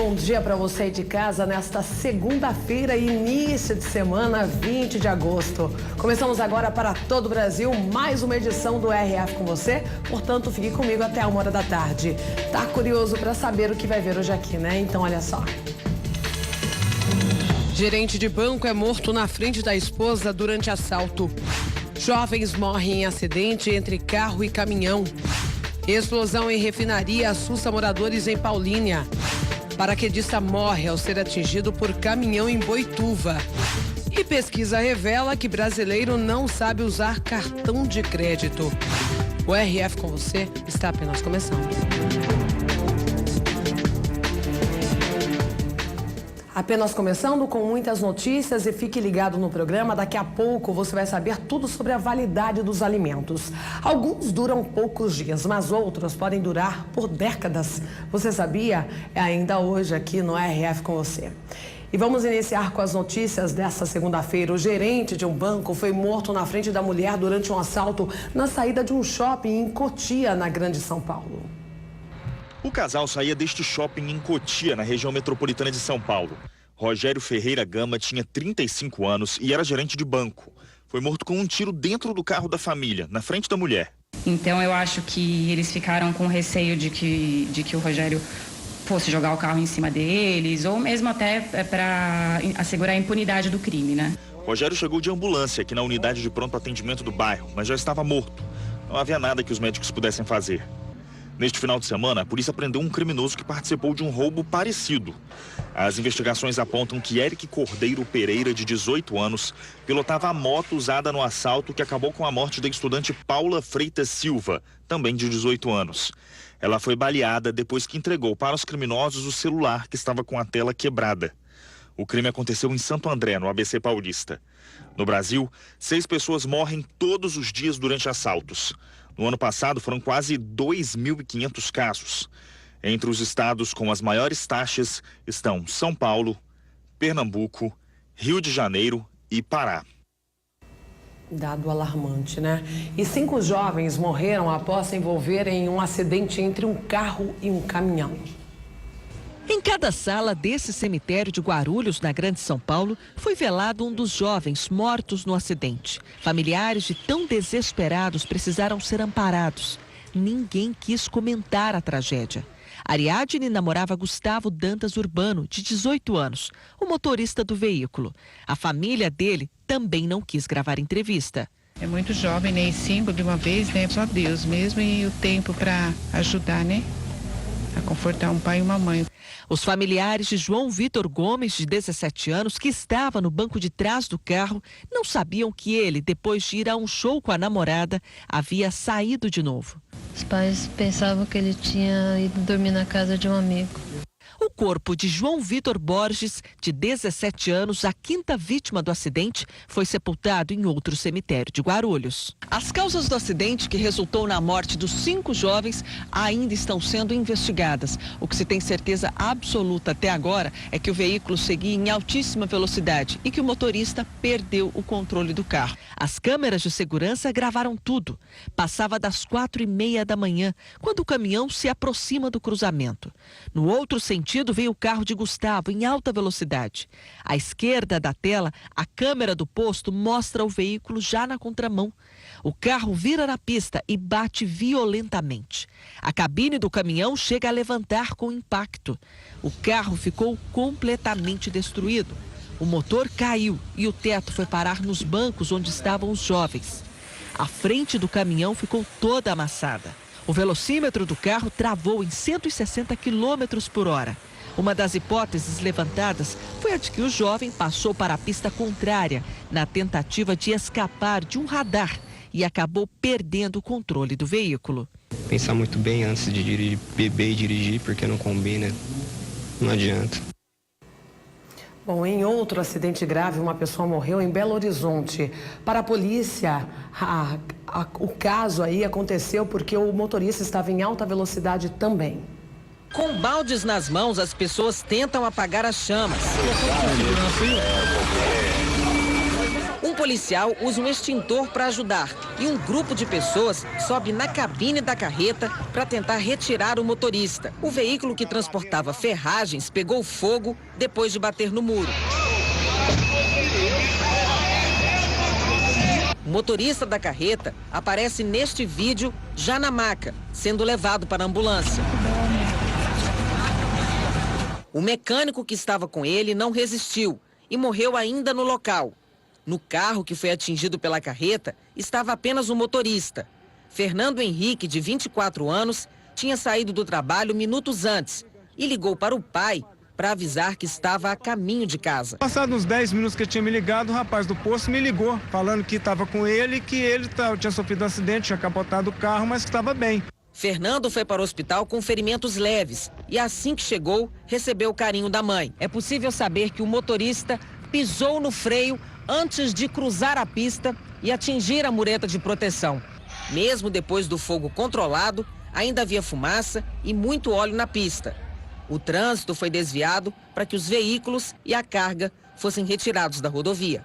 bom dia para você aí de casa nesta segunda-feira, início de semana, 20 de agosto. Começamos agora para todo o Brasil mais uma edição do RF com você, portanto fique comigo até 1h da tarde. Tá curioso para saber o que vai ver hoje aqui, né? Então olha só. Gerente de banco é morto na frente da esposa durante assalto. Jovens morrem em acidente entre carro e caminhão. Explosão em refinaria assusta moradores em Paulínia. Paraquedista morre ao ser atingido por caminhão em Boituva. E pesquisa revela que brasileiro não sabe usar cartão de crédito. O RF com você está apenas começando. Apenas começando com muitas notícias e fique ligado no programa. Daqui a pouco você vai saber tudo sobre a validade dos alimentos. Alguns duram poucos dias, mas outros podem durar por décadas. Você sabia? É ainda hoje aqui no RF com você. E vamos iniciar com as notícias dessa segunda-feira. O gerente de um banco foi morto na frente da mulher durante um assalto na saída de um shopping em Cotia, na Grande São Paulo. O casal saía deste shopping em Cotia, na região metropolitana de São Paulo. Rogério Ferreira Gama tinha 35 anos e era gerente de banco. Foi morto com um tiro dentro do carro da família, na frente da mulher. Então eu acho que eles ficaram com receio de que o Rogério fosse jogar o carro em cima deles, ou mesmo até para assegurar a impunidade do crime, né? Rogério chegou de ambulância aqui na unidade de pronto atendimento do bairro, mas já estava morto. Não havia nada que os médicos pudessem fazer. Neste final de semana, a polícia prendeu um criminoso que participou de um roubo parecido. As investigações apontam que Eric Cordeiro Pereira, de 18 anos, pilotava a moto usada no assalto que acabou com a morte da estudante Paula Freitas Silva, também de 18 anos. Ela foi baleada depois que entregou para os criminosos o celular que estava com a tela quebrada. O crime aconteceu em Santo André, no ABC Paulista. No Brasil, 6 pessoas morrem todos os dias durante assaltos. No ano passado, foram quase 2.500 casos. Entre os estados com as maiores taxas estão São Paulo, Pernambuco, Rio de Janeiro e Pará. Dado alarmante, né? E 5 jovens morreram após se envolverem em um acidente entre um carro e um caminhão. Em cada sala desse cemitério de Guarulhos, na Grande São Paulo, foi velado um dos jovens mortos no acidente. Familiares de tão desesperados precisaram ser amparados. Ninguém quis comentar a tragédia. Ariadne namorava Gustavo Dantas Urbano, de 18 anos, o motorista do veículo. A família dele também não quis gravar entrevista. É muito jovem, né? E 5 de uma vez, né? Só Deus mesmo e o tempo para ajudar, né? A confortar um pai e uma mãe. Os familiares de João Vitor Gomes, de 17 anos, que estava no banco de trás do carro, não sabiam que ele, depois de ir a um show com a namorada, havia saído de novo. Os pais pensavam que ele tinha ido dormir na casa de um amigo. O corpo de João Vitor Borges, de 17 anos, a 5ª vítima do acidente, foi sepultado em outro cemitério de Guarulhos. As causas do acidente, que resultou na morte dos 5 jovens, ainda estão sendo investigadas. O que se tem certeza absoluta até agora é que o veículo seguia em altíssima velocidade e que o motorista perdeu o controle do carro. As câmeras de segurança gravaram tudo. Passava das 4h30 da manhã, quando o caminhão se aproxima do cruzamento. No outro sentido, veio o carro de Gustavo em alta velocidade. À esquerda da tela, a câmera do posto mostra o veículo já na contramão. O carro vira na pista e bate violentamente. A cabine do caminhão chega a levantar com impacto. O carro ficou completamente destruído. O motor caiu e o teto foi parar nos bancos onde estavam os jovens. A frente do caminhão ficou toda amassada. O velocímetro do carro travou em 160 km por hora. Uma das hipóteses levantadas foi a de que o jovem passou para a pista contrária na tentativa de escapar de um radar e acabou perdendo o controle do veículo. Pensar muito bem antes de dirigir, beber e dirigir, porque não combina, não adianta. Bom, em outro acidente grave, uma pessoa morreu em Belo Horizonte. Para a polícia, o caso aí aconteceu porque o motorista estava em alta velocidade também. Com baldes nas mãos, as pessoas tentam apagar as chamas. Um policial usa um extintor para ajudar e um grupo de pessoas sobe na cabine da carreta para tentar retirar o motorista. O veículo que transportava ferragens pegou fogo depois de bater no muro. O motorista da carreta aparece neste vídeo já na maca, sendo levado para a ambulância. O mecânico que estava com ele não resistiu e morreu ainda no local. No carro que foi atingido pela carreta estava apenas o motorista. Fernando Henrique, de 24 anos, tinha saído do trabalho minutos antes e ligou para o pai para avisar que estava a caminho de casa. Passados uns 10 minutos que ele tinha me ligado, o rapaz do posto me ligou, falando que estava com ele, que ele tinha sofrido um acidente, tinha capotado o carro, mas que estava bem. Fernando foi para o hospital com ferimentos leves e assim que chegou, recebeu o carinho da mãe. É possível saber que o motorista pisou no freio antes de cruzar a pista e atingir a mureta de proteção. Mesmo depois do fogo controlado, ainda havia fumaça e muito óleo na pista. O trânsito foi desviado para que os veículos e a carga fossem retirados da rodovia.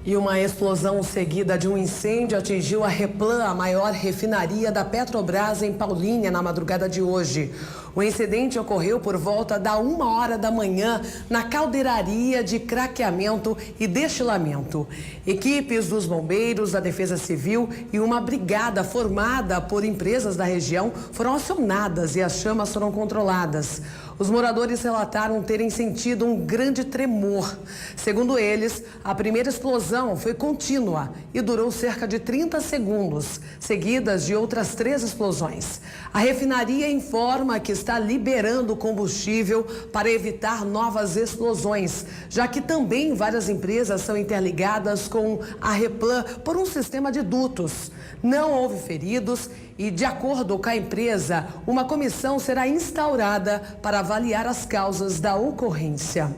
E uma explosão seguida de um incêndio atingiu a Replan, a maior refinaria da Petrobras em Paulínia, na madrugada de hoje. O incidente ocorreu por volta da 1h da manhã na caldeiraria de craqueamento e destilamento. Equipes dos bombeiros, da Defesa Civil e uma brigada formada por empresas da região foram acionadas e as chamas foram controladas. Os moradores relataram terem sentido um grande tremor. Segundo eles, a primeira explosão foi contínua e durou cerca de 30 segundos, seguidas de outras 3 explosões. A refinaria informa que está liberando combustível para evitar novas explosões, já que também várias empresas são interligadas com a Replan por um sistema de dutos. Não houve feridos e, de acordo com a empresa, uma comissão será instaurada para avaliar as causas da ocorrência.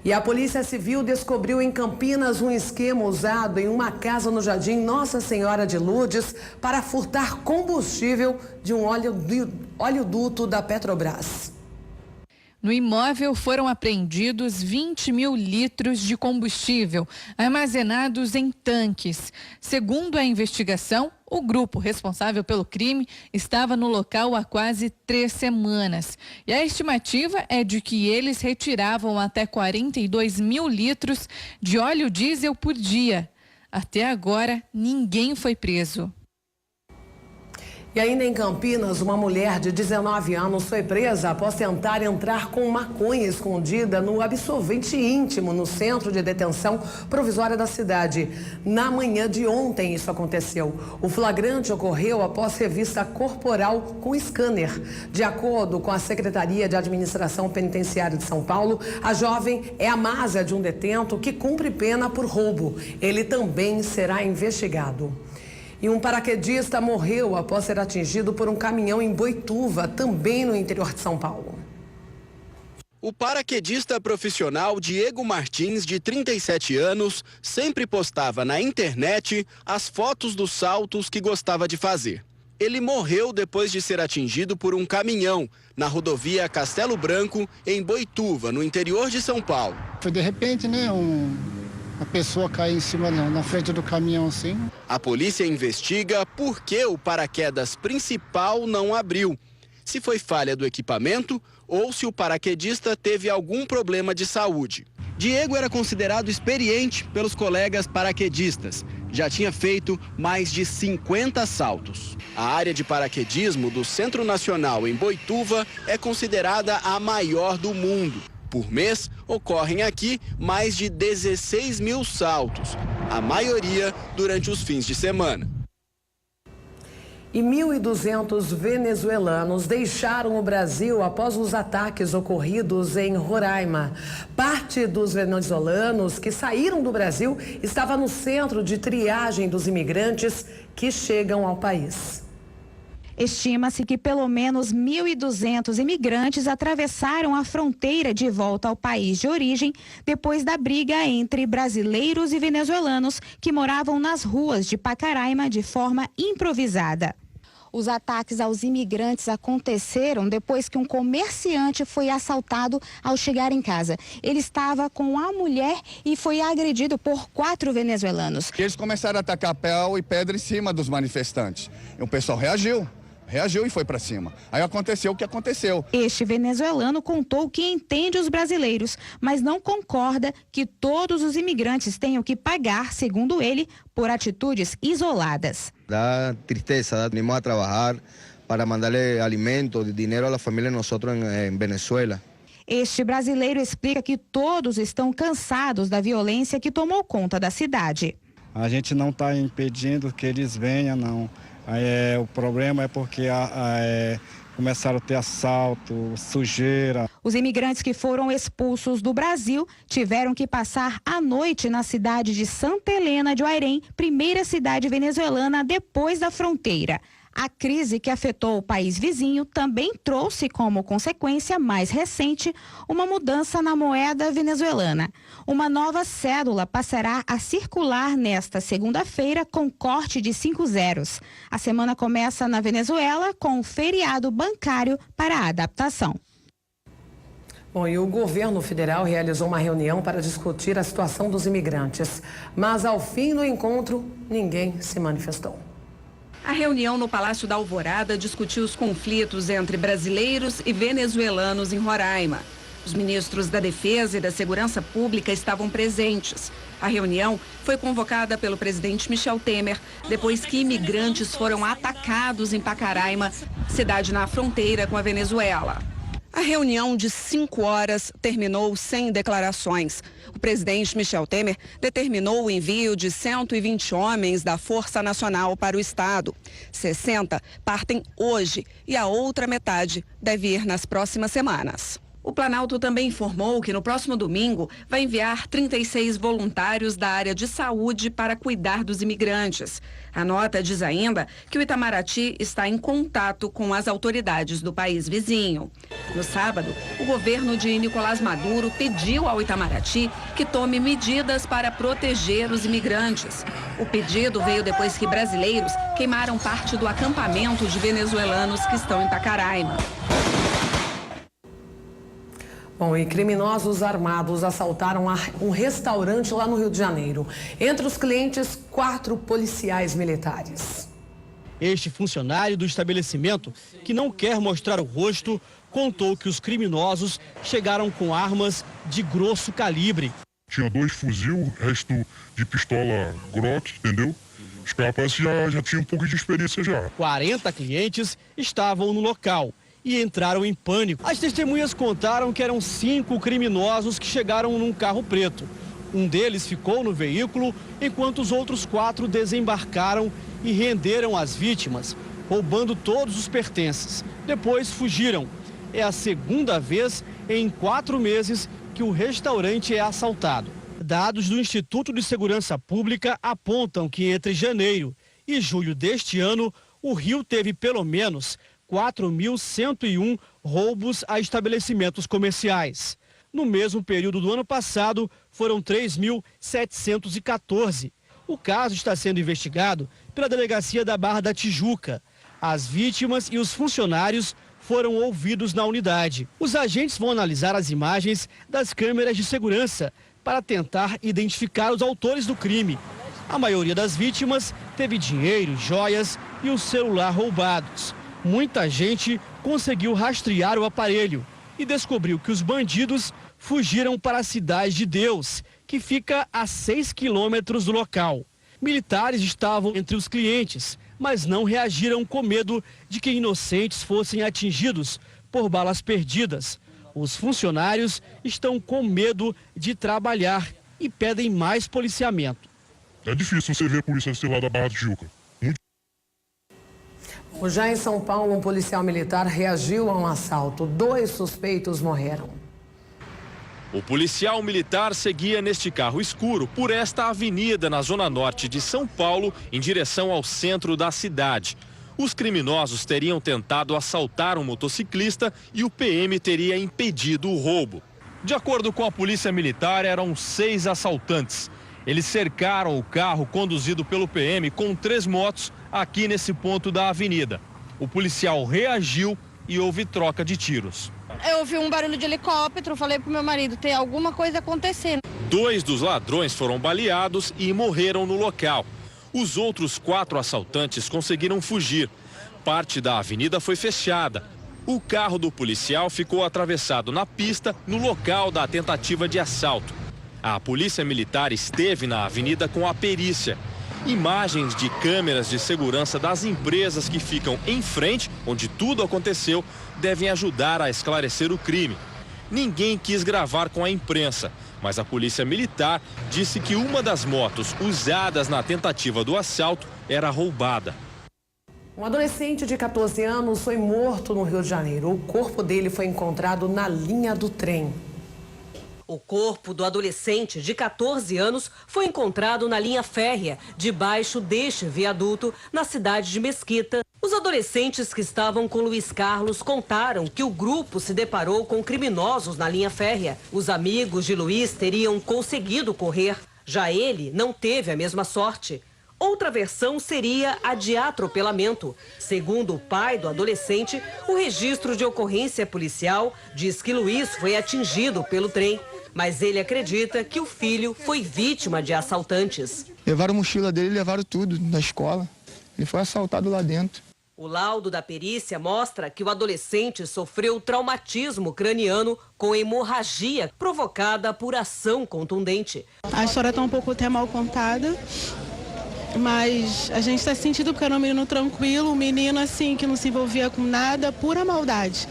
E a Polícia Civil descobriu em Campinas um esquema usado em uma casa no Jardim Nossa Senhora de Lourdes para furtar combustível de um oleoduto da Petrobras. No imóvel foram apreendidos 20 mil litros de combustível armazenados em tanques. Segundo a investigação, o grupo responsável pelo crime estava no local há quase 3 semanas. E a estimativa é de que eles retiravam até 42 mil litros de óleo diesel por dia. Até agora, ninguém foi preso. E ainda em Campinas, uma mulher de 19 anos foi presa após tentar entrar com maconha escondida no absorvente íntimo no centro de detenção provisória da cidade. Na manhã de ontem isso aconteceu. O flagrante ocorreu após revista corporal com scanner. De acordo com a Secretaria de Administração Penitenciária de São Paulo, a jovem é a másia de um detento que cumpre pena por roubo. Ele também será investigado. E um paraquedista morreu após ser atingido por um caminhão em Boituva, também no interior de São Paulo. O paraquedista profissional Diego Martins, de 37 anos, sempre postava na internet as fotos dos saltos que gostava de fazer. Ele morreu depois de ser atingido por um caminhão na rodovia Castelo Branco, em Boituva, no interior de São Paulo. Foi de repente, né? A pessoa caiu em cima, na frente do caminhão, assim. A polícia investiga por que o paraquedas principal não abriu. Se foi falha do equipamento ou se o paraquedista teve algum problema de saúde. Diego era considerado experiente pelos colegas paraquedistas. Já tinha feito mais de 50 saltos. A área de paraquedismo do Centro Nacional em Boituva é considerada a maior do mundo. Por mês, ocorrem aqui mais de 16 mil saltos, a maioria durante os fins de semana. E 1.200 venezuelanos deixaram o Brasil após os ataques ocorridos em Roraima. Parte dos venezuelanos que saíram do Brasil estava no centro de triagem dos imigrantes que chegam ao país. Estima-se que pelo menos 1.200 imigrantes atravessaram a fronteira de volta ao país de origem depois da briga entre brasileiros e venezuelanos que moravam nas ruas de Pacaraima de forma improvisada. Os ataques aos imigrantes aconteceram depois que um comerciante foi assaltado ao chegar em casa. Ele estava com a mulher e foi agredido por 4 venezuelanos. Eles começaram a atacar pau e pedra em cima dos manifestantes. E o pessoal reagiu e foi para cima. Aí aconteceu o que aconteceu. Este venezuelano contou que entende os brasileiros, mas não concorda que todos os imigrantes tenham que pagar, segundo ele, por atitudes isoladas. Dá tristeza, venimos a trabalhar para mandarle alimento, dinheiro à família nosotros em Venezuela. Este brasileiro explica que todos estão cansados da violência que tomou conta da cidade. A gente não está impedindo que eles venham, não. O problema é porque começaram a ter assalto, sujeira. Os imigrantes que foram expulsos do Brasil tiveram que passar a noite na cidade de Santa Helena de Oirém, primeira cidade venezuelana depois da fronteira. A crise que afetou o país vizinho também trouxe como consequência mais recente uma mudança na moeda venezuelana. Uma nova cédula passará a circular nesta segunda-feira com corte de 5 zeros. A semana começa na Venezuela com um feriado bancário para a adaptação. Bom, e o governo federal realizou uma reunião para discutir a situação dos imigrantes. Mas ao fim do encontro, ninguém se manifestou. A reunião no Palácio da Alvorada discutiu os conflitos entre brasileiros e venezuelanos em Roraima. Os ministros da Defesa e da Segurança Pública estavam presentes. A reunião foi convocada pelo presidente Michel Temer depois que imigrantes foram atacados em Pacaraima, cidade na fronteira com a Venezuela. A reunião de 5 horas terminou sem declarações. O presidente Michel Temer determinou o envio de 120 homens da Força Nacional para o estado. 60 partem hoje e a outra metade deve ir nas próximas semanas. O Planalto também informou que no próximo domingo vai enviar 36 voluntários da área de saúde para cuidar dos imigrantes. A nota diz ainda que o Itamaraty está em contato com as autoridades do país vizinho. No sábado, o governo de Nicolás Maduro pediu ao Itamaraty que tome medidas para proteger os imigrantes. O pedido veio depois que brasileiros queimaram parte do acampamento de venezuelanos que estão em Pacaraima. Bom, e criminosos armados assaltaram um restaurante lá no Rio de Janeiro. Entre os clientes, 4 policiais militares. Este funcionário do estabelecimento, que não quer mostrar o rosto, contou que os criminosos chegaram com armas de grosso calibre. Tinha 2 fuzil, resto de pistola Glock, entendeu? Os caras já tinham um pouco de experiência já. 40 clientes estavam no local e entraram em pânico. As testemunhas contaram que eram 5 criminosos que chegaram num carro preto. Um deles ficou no veículo, enquanto os outros 4 desembarcaram e renderam as vítimas, roubando todos os pertences. Depois fugiram. É a segunda vez em 4 meses que o restaurante é assaltado. Dados do Instituto de Segurança Pública apontam que entre janeiro e julho deste ano, o Rio teve pelo menos 4.101 roubos a estabelecimentos comerciais. No mesmo período do ano passado, foram 3.714. O caso está sendo investigado pela Delegacia da Barra da Tijuca. As vítimas e os funcionários foram ouvidos na unidade. Os agentes vão analisar as imagens das câmeras de segurança para tentar identificar os autores do crime. A maioria das vítimas teve dinheiro, joias e o celular roubados. Muita gente conseguiu rastrear o aparelho e descobriu que os bandidos fugiram para a Cidade de Deus, que fica a 6 quilômetros do local. Militares estavam entre os clientes, mas não reagiram com medo de que inocentes fossem atingidos por balas perdidas. Os funcionários estão com medo de trabalhar e pedem mais policiamento. É difícil você ver a polícia desse lado da Barra da Tijuca. Já em São Paulo, um policial militar reagiu a um assalto. 2 suspeitos morreram. O policial militar seguia neste carro escuro por esta avenida na zona norte de São Paulo, em direção ao centro da cidade. Os criminosos teriam tentado assaltar um motociclista e o PM teria impedido o roubo. De acordo com a polícia militar, eram 6 assaltantes. Eles cercaram o carro conduzido pelo PM com 3 motos aqui nesse ponto da avenida. O policial reagiu e houve troca de tiros. Eu ouvi um barulho de helicóptero, falei pro meu marido, tem alguma coisa acontecendo. 2 dos ladrões foram baleados e morreram no local. Os outros 4 assaltantes conseguiram fugir. Parte da avenida foi fechada. O carro do policial ficou atravessado na pista no local da tentativa de assalto. A polícia militar esteve na avenida com a perícia. Imagens de câmeras de segurança das empresas que ficam em frente, onde tudo aconteceu, devem ajudar a esclarecer o crime. Ninguém quis gravar com a imprensa, mas a polícia militar disse que uma das motos usadas na tentativa do assalto era roubada. Um adolescente de 14 anos foi morto no Rio de Janeiro. O corpo dele foi encontrado na linha do trem. O corpo do adolescente de 14 anos foi encontrado na linha férrea, debaixo deste viaduto, na cidade de Mesquita. Os adolescentes que estavam com Luiz Carlos contaram que o grupo se deparou com criminosos na linha férrea. Os amigos de Luiz teriam conseguido correr. Já ele não teve a mesma sorte. Outra versão seria a de atropelamento. Segundo o pai do adolescente, o registro de ocorrência policial diz que Luiz foi atingido pelo trem. Mas ele acredita que o filho foi vítima de assaltantes. Levaram a mochila dele, levaram tudo da escola. Ele foi assaltado lá dentro. O laudo da perícia mostra que o adolescente sofreu traumatismo craniano com hemorragia provocada por ação contundente. A história está um pouco até mal contada, mas a gente está sentindo porque era um menino tranquilo, um menino assim que não se envolvia com nada, pura maldade.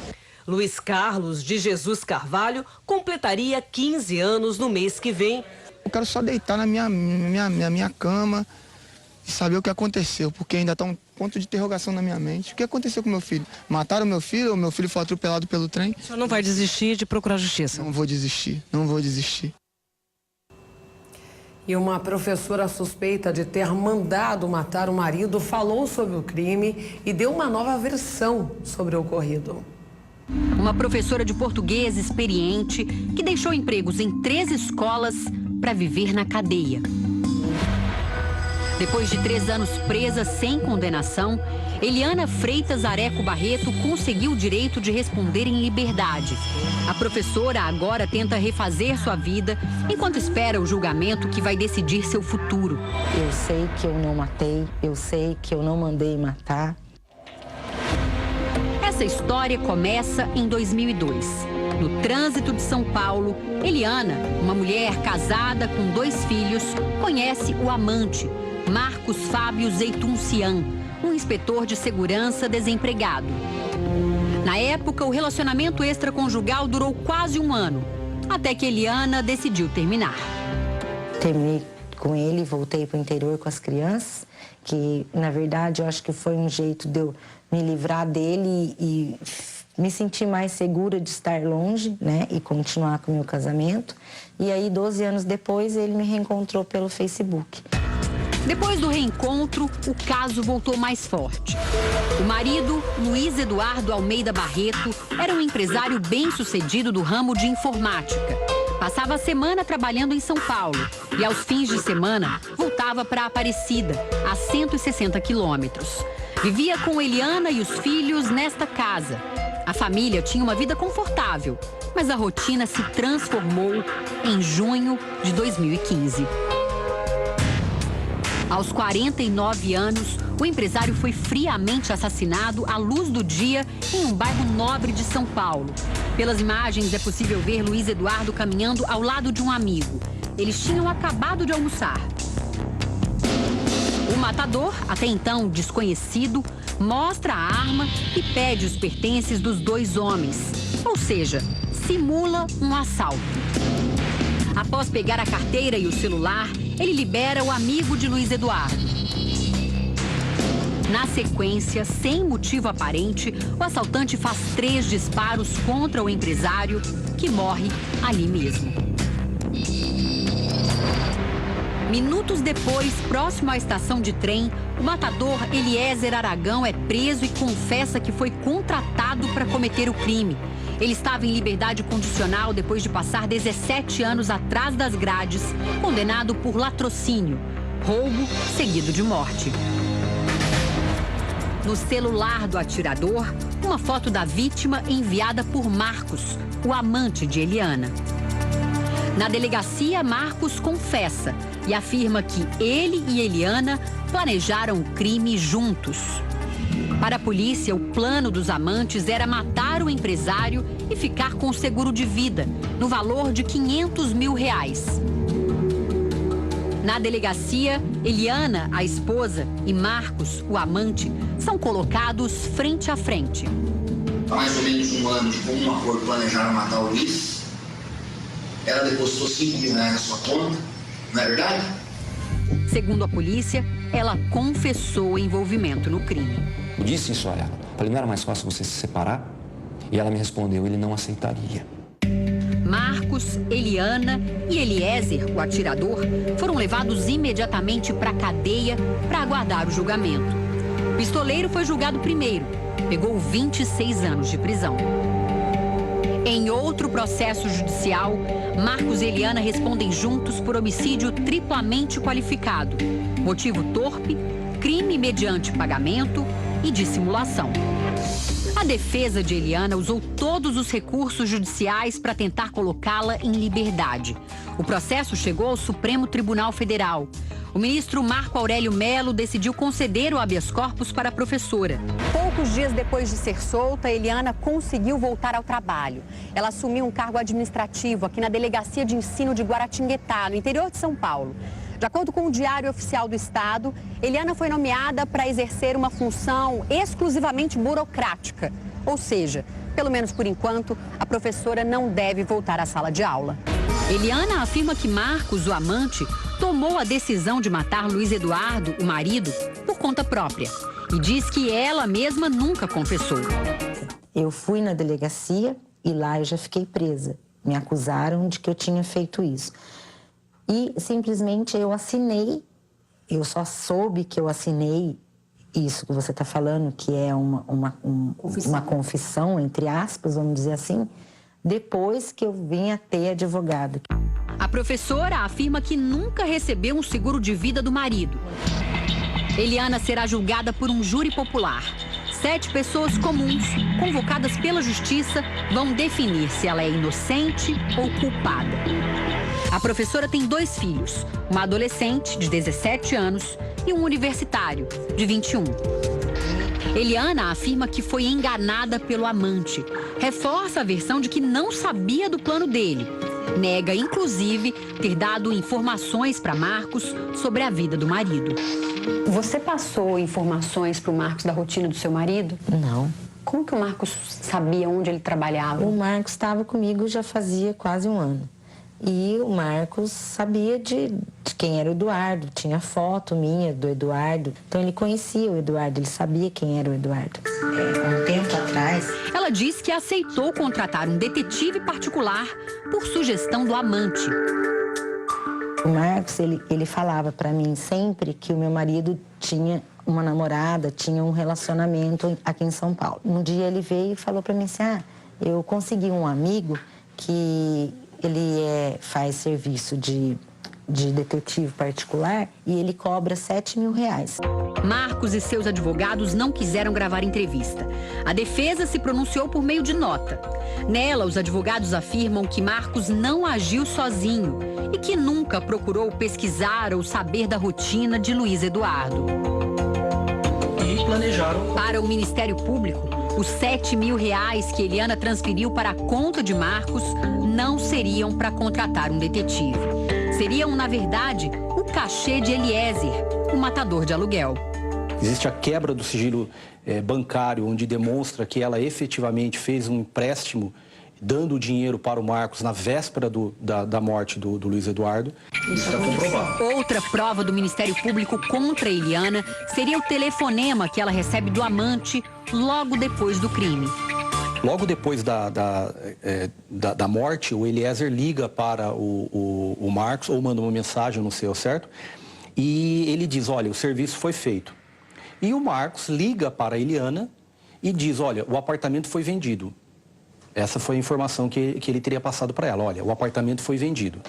Luiz Carlos de Jesus Carvalho completaria 15 anos no mês que vem. Eu quero só deitar na minha cama e saber o que aconteceu, porque ainda está um ponto de interrogação na minha mente. O que aconteceu com meu filho? Mataram meu filho ou meu filho foi atropelado pelo trem? O senhor não vai desistir de procurar justiça? Não vou desistir, não vou desistir. E uma professora suspeita de ter mandado matar o marido falou sobre o crime e deu uma nova versão sobre o ocorrido. Uma professora de português experiente que deixou empregos em 3 escolas para viver na cadeia. Depois de 3 anos presa sem condenação, Eliana Freitas Areco Barreto conseguiu o direito de responder em liberdade. A professora agora tenta refazer sua vida enquanto espera o julgamento que vai decidir seu futuro. Eu sei que eu não matei, eu sei que eu não mandei matar. Essa história começa em 2002. No trânsito de São Paulo, Eliana, uma mulher casada com 2 filhos, conhece o amante, Marcos Fábio Zeituncian, um inspetor de segurança desempregado. Na época, o relacionamento extraconjugal durou quase 1 ano, até que Eliana decidiu terminar. Terminei com ele, voltei para o interior com as crianças, que na verdade eu acho que foi um jeito de eu me livrar dele e me sentir mais segura de estar longe, né, e continuar com o meu casamento. E aí, 12 anos depois, ele me reencontrou pelo Facebook. Depois do reencontro, o caso voltou mais forte. O marido, Luiz Eduardo Almeida Barreto, era um empresário bem-sucedido do ramo de informática. Passava a semana trabalhando em São Paulo e, aos fins de semana, voltava para Aparecida, a 160 quilômetros. Vivia com Eliana e os filhos nesta casa. A família tinha uma vida confortável, mas a rotina se transformou em junho de 2015. Aos 49 anos, o empresário foi friamente assassinado à luz do dia em um bairro nobre de São Paulo. Pelas imagens, é possível ver Luiz Eduardo caminhando ao lado de um amigo. Eles tinham acabado de almoçar. O matador, até então desconhecido, mostra a arma e pede os pertences dos 2 homens. Ou seja, simula um assalto. Após pegar a carteira e o celular, ele libera o amigo de Luiz Eduardo. Na sequência, sem motivo aparente, o assaltante faz 3 disparos contra o empresário, que morre ali mesmo. Minutos depois, próximo à estação de trem, o matador Eliezer Aragão é preso e confessa que foi contratado para cometer o crime. Ele estava em liberdade condicional depois de passar 17 anos atrás das grades, condenado por latrocínio, roubo seguido de morte. No celular do atirador, uma foto da vítima enviada por Marcos, o amante de Eliana. Na delegacia, Marcos confessa e afirma que ele e Eliana planejaram o crime juntos. Para a polícia, o plano dos amantes era matar o empresário e ficar com o seguro de vida, no valor de R$500 mil. Na delegacia, Eliana, a esposa, e Marcos, o amante, são colocados frente a frente. Há mais ou menos um ano de comum acordo planejaram matar o Luiz. Ela depositou R$5 mil na sua conta, não é verdade? Segundo a polícia, ela confessou o envolvimento no crime. Eu disse isso a ela. Falei, não era mais fácil você se separar? E ela me respondeu, ele não aceitaria. Marcos, Eliana e Eliezer, o atirador, foram levados imediatamente para a cadeia para aguardar o julgamento. O pistoleiro foi julgado primeiro, pegou 26 anos de prisão. Em outro processo judicial, Marcos e Eliana respondem juntos por homicídio triplamente qualificado. Motivo torpe, crime mediante pagamento e dissimulação. A defesa de Eliana usou todos os recursos judiciais para tentar colocá-la em liberdade. O processo chegou ao Supremo Tribunal Federal. O ministro Marco Aurélio Mello decidiu conceder o habeas corpus para a professora. Poucos dias depois de ser solta, Eliana conseguiu voltar ao trabalho. Ela assumiu um cargo administrativo aqui na Delegacia de Ensino de Guaratinguetá, no interior de São Paulo. De acordo com o Diário Oficial do Estado, Eliana foi nomeada para exercer uma função exclusivamente burocrática. Ou seja, pelo menos por enquanto, a professora não deve voltar à sala de aula. Eliana afirma que Marcos, o amante, tomou a decisão de matar Luiz Eduardo, o marido, por conta própria. E diz que ela mesma nunca confessou. Eu fui na delegacia e lá eu já fiquei presa. Me acusaram de que eu tinha feito isso. E simplesmente eu assinei, eu só soube que eu assinei isso que você está falando, que é uma confissão, entre aspas, vamos dizer assim, depois que eu vim a ter advogado. A professora afirma que nunca recebeu um seguro de vida do marido. Eliana será julgada por um júri popular. 7 pessoas comuns, convocadas pela justiça, vão definir se ela é inocente ou culpada. A professora tem 2 filhos, uma adolescente de 17 anos e um universitário de 21. Eliana afirma que foi enganada pelo amante. Reforça a versão de que não sabia do plano dele. Nega, inclusive, ter dado informações para Marcos sobre a vida do marido. Você passou informações para o Marcos da rotina do seu marido? Não. Como que o Marcos sabia onde ele trabalhava? O Marcos estava comigo já fazia quase um ano. E o Marcos sabia de quem era o Eduardo, tinha foto minha do Eduardo. Então ele conhecia o Eduardo, ele sabia quem era o Eduardo. Um tempo atrás... Ela diz que aceitou contratar um detetive particular por sugestão do amante. O Marcos, ele falava para mim sempre que o meu marido tinha uma namorada, tinha um relacionamento aqui em São Paulo. Um dia ele veio e falou para mim assim, eu consegui um amigo que... Ele faz serviço de detetive particular e ele cobra R$7 mil. Marcos e seus advogados não quiseram gravar entrevista. A defesa se pronunciou por meio de nota. Nela, os advogados afirmam que Marcos não agiu sozinho e que nunca procurou pesquisar ou saber da rotina de Luiz Eduardo. E planejaram. Para o Ministério Público, os R$7 mil que Eliana transferiu para a conta de Marcos não seriam para contratar um detetive. Seriam, na verdade, o cachê de Eliezer, o matador de aluguel. Existe a quebra do sigilo bancário, onde demonstra que ela efetivamente fez um empréstimo dando o dinheiro para o Marcos na véspera da morte do Luiz Eduardo. Isso está comprovado. Outra prova do Ministério Público contra Eliana seria o telefonema que ela recebe do amante logo depois do crime. Logo depois da morte, o Eliezer liga para o Marcos ou manda uma mensagem, não sei ao certo, e ele diz, olha, o serviço foi feito. E o Marcos liga para a Eliana e diz, olha, o apartamento foi vendido. Essa foi a informação que ele teria passado para ela. Olha, o apartamento foi vendido,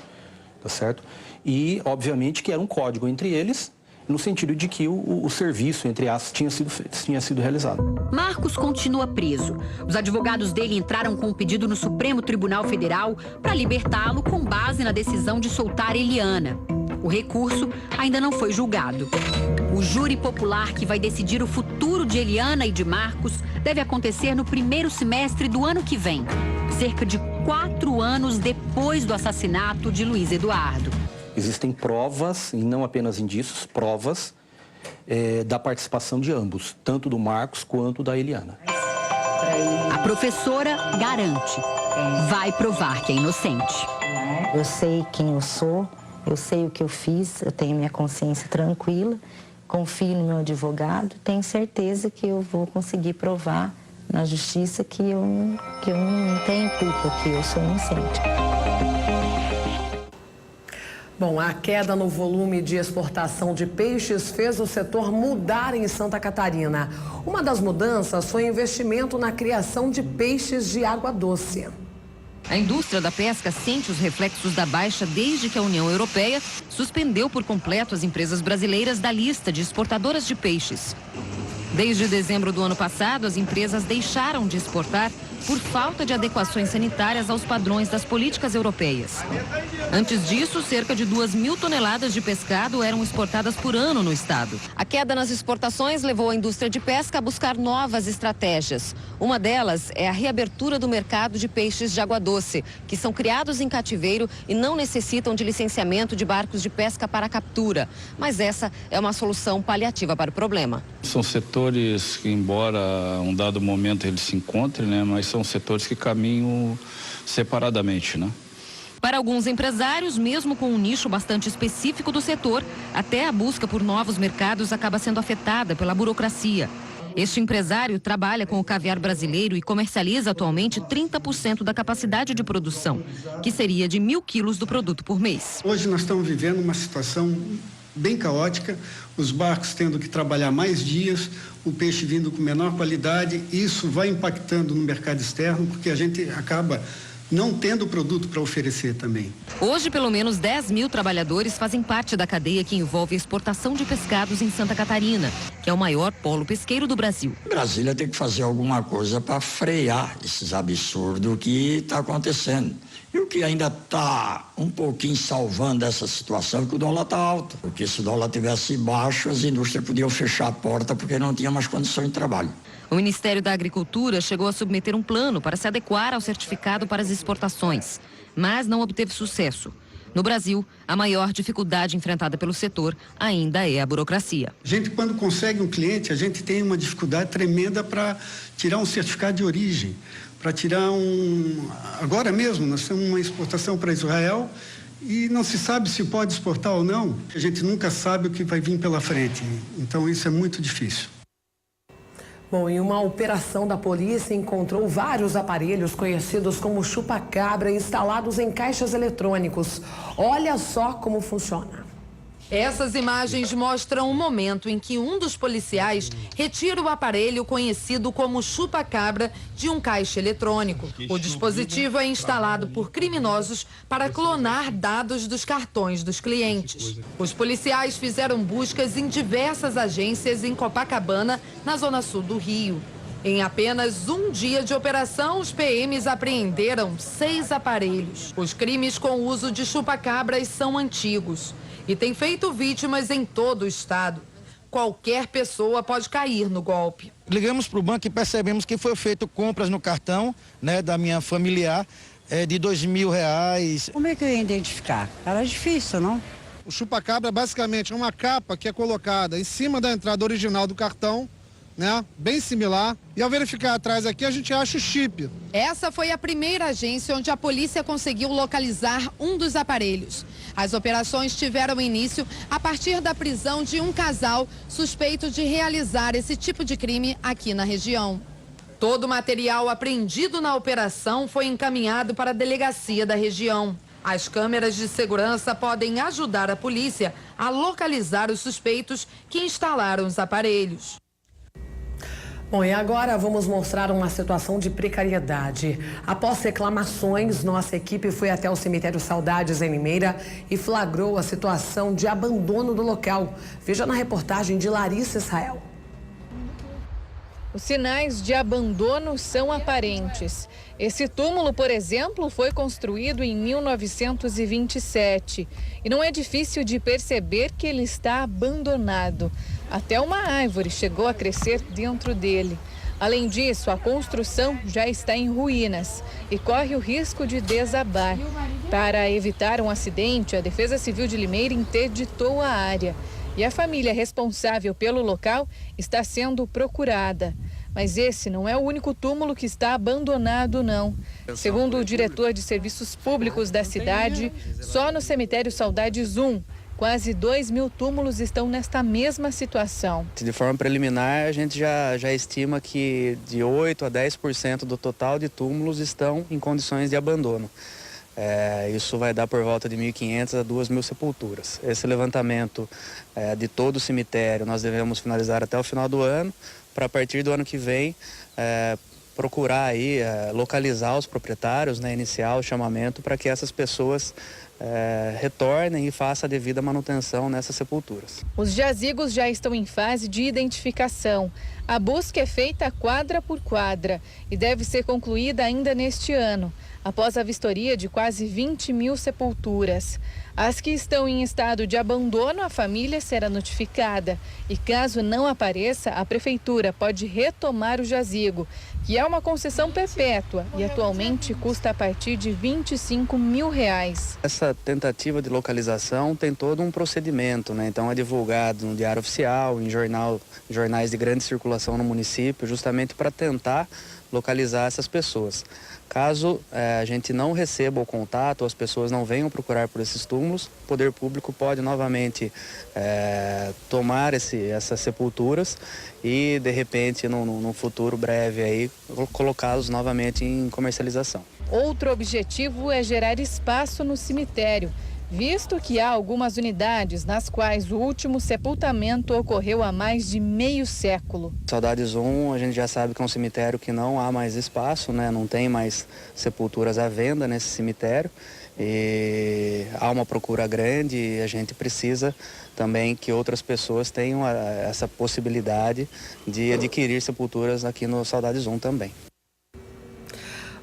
tá certo? E, obviamente, que era um código entre eles no sentido de que o serviço, entre aspas, tinha sido realizado. Marcos continua preso. Os advogados dele entraram com um pedido no Supremo Tribunal Federal para libertá-lo com base na decisão de soltar Eliana. O recurso ainda não foi julgado. O júri popular que vai decidir o futuro de Eliana e de Marcos deve acontecer no primeiro semestre do ano que vem, cerca de 4 anos depois do assassinato de Luiz Eduardo. Existem provas, e não apenas indícios, provas da participação de ambos, tanto do Marcos quanto da Eliana. A professora garante, vai provar que é inocente. Eu sei quem eu sou, eu sei o que eu fiz, eu tenho minha consciência tranquila, confio no meu advogado, tenho certeza que eu vou conseguir provar na justiça que eu não tenho culpa, que eu sou inocente. Bom, a queda no volume de exportação de peixes fez o setor mudar em Santa Catarina. Uma das mudanças foi o investimento na criação de peixes de água doce. A indústria da pesca sente os reflexos da baixa desde que a União Europeia suspendeu por completo as empresas brasileiras da lista de exportadoras de peixes. Desde dezembro do ano passado, as empresas deixaram de exportar por falta de adequações sanitárias aos padrões das políticas europeias. Antes disso, cerca de 2.000 toneladas de pescado eram exportadas por ano no estado. A queda nas exportações levou a indústria de pesca a buscar novas estratégias. Uma delas é a reabertura do mercado de peixes de água doce, que são criados em cativeiro e não necessitam de licenciamento de barcos de pesca para captura. Mas essa é uma solução paliativa para o problema. São setores que, embora um dado momento eles se encontrem, né, mas são setores que caminham separadamente, né? Para alguns empresários, mesmo com um nicho bastante específico do setor, até a busca por novos mercados acaba sendo afetada pela burocracia. Este empresário trabalha com o caviar brasileiro e comercializa atualmente 30% da capacidade de produção, que seria de 1.000 quilos do produto por mês. Hoje nós estamos vivendo uma situação bem caótica, os barcos tendo que trabalhar mais dias, o peixe vindo com menor qualidade, isso vai impactando no mercado externo, porque a gente acaba não tendo produto para oferecer também. Hoje, pelo menos 10.000 trabalhadores fazem parte da cadeia que envolve a exportação de pescados em Santa Catarina, que é o maior polo pesqueiro do Brasil. Brasília tem que fazer alguma coisa para frear esses absurdos que está acontecendo. E o que ainda está um pouquinho salvando essa situação é que o dólar está alto. Porque se o dólar tivesse baixo, as indústrias podiam fechar a porta porque não tinha mais condições de trabalho. O Ministério da Agricultura chegou a submeter um plano para se adequar ao certificado para as exportações, mas não obteve sucesso. No Brasil, a maior dificuldade enfrentada pelo setor ainda é a burocracia. A gente, quando consegue um cliente, a gente tem uma dificuldade tremenda para tirar um certificado de origem, para tirar Agora mesmo, nós temos uma exportação para Israel e não se sabe se pode exportar ou não. A gente nunca sabe o que vai vir pela frente, então isso é muito difícil. Bom, e uma operação da polícia encontrou vários aparelhos conhecidos como chupa-cabra instalados em caixas eletrônicos. Olha só como funciona. Essas imagens mostram o momento em que um dos policiais retira o aparelho conhecido como chupa-cabra de um caixa eletrônico. O dispositivo é instalado por criminosos para clonar dados dos cartões dos clientes. Os policiais fizeram buscas em diversas agências em Copacabana, na zona sul do Rio. Em apenas um dia de operação, os PMs apreenderam 6 aparelhos. Os crimes com o uso de chupa-cabras são antigos e tem feito vítimas em todo o estado. Qualquer pessoa pode cair no golpe. Ligamos para o banco e percebemos que foi feito compras no cartão, né, da minha familiar, de R$2.000. Como é que eu ia identificar? Era difícil, não? O chupa-cabra basicamente é uma capa que é colocada em cima da entrada original do cartão, né? Bem similar. E ao verificar atrás aqui, a gente acha o chip. Essa foi a primeira agência onde a polícia conseguiu localizar um dos aparelhos. As operações tiveram início a partir da prisão de um casal suspeito de realizar esse tipo de crime aqui na região. Todo o material apreendido na operação foi encaminhado para a delegacia da região. As câmeras de segurança podem ajudar a polícia a localizar os suspeitos que instalaram os aparelhos. Bom, e agora vamos mostrar uma situação de precariedade. Após reclamações, nossa equipe foi até o cemitério Saudades em Limeira e flagrou a situação de abandono do local. Veja na reportagem de Larissa Israel. Os sinais de abandono são aparentes. Esse túmulo, por exemplo, foi construído em 1927 e não é difícil de perceber que ele está abandonado. Até uma árvore chegou a crescer dentro dele. Além disso, a construção já está em ruínas e corre o risco de desabar. Para evitar um acidente, a Defesa Civil de Limeira interditou a área e a família responsável pelo local está sendo procurada. Mas esse não é o único túmulo que está abandonado, não. Segundo o diretor de Serviços Públicos da cidade, só no cemitério Saudades 1, quase 2.000 túmulos estão nesta mesma situação. De forma preliminar, a gente já estima que de 8% a 10% do total de túmulos estão em condições de abandono. Isso vai dar por volta de 1.500 a 2.000 sepulturas. Esse levantamento de todo o cemitério nós devemos finalizar até o final do ano, para a partir do ano que vem procurar aí localizar os proprietários, iniciar o chamamento para que essas pessoas retornem e façam a devida manutenção nessas sepulturas. Os jazigos já estão em fase de identificação. A busca é feita quadra por quadra e deve ser concluída ainda neste ano, após a vistoria de quase 20.000 sepulturas. As que estão em estado de abandono, a família será notificada. E caso não apareça, a prefeitura pode retomar o jazigo, que é uma concessão perpétua e atualmente custa a partir de R$25 mil. Essa tentativa de localização tem todo um procedimento, Então é divulgado no Diário Oficial, em jornais de grande circulação no município, justamente para tentar localizar essas pessoas. Caso a gente não receba o contato, as pessoas não venham procurar por esses túmulos, o poder público pode novamente tomar essas sepulturas e, de repente, num futuro breve, aí, colocá-los novamente em comercialização. Outro objetivo é gerar espaço no cemitério, visto que há algumas unidades nas quais o último sepultamento ocorreu há mais de meio século. Saudades 1, a gente já sabe que é um cemitério que não há mais espaço, Não tem mais sepulturas à venda nesse cemitério. E há uma procura grande e a gente precisa também que outras pessoas tenham essa possibilidade de adquirir sepulturas aqui no Saudades 1 também.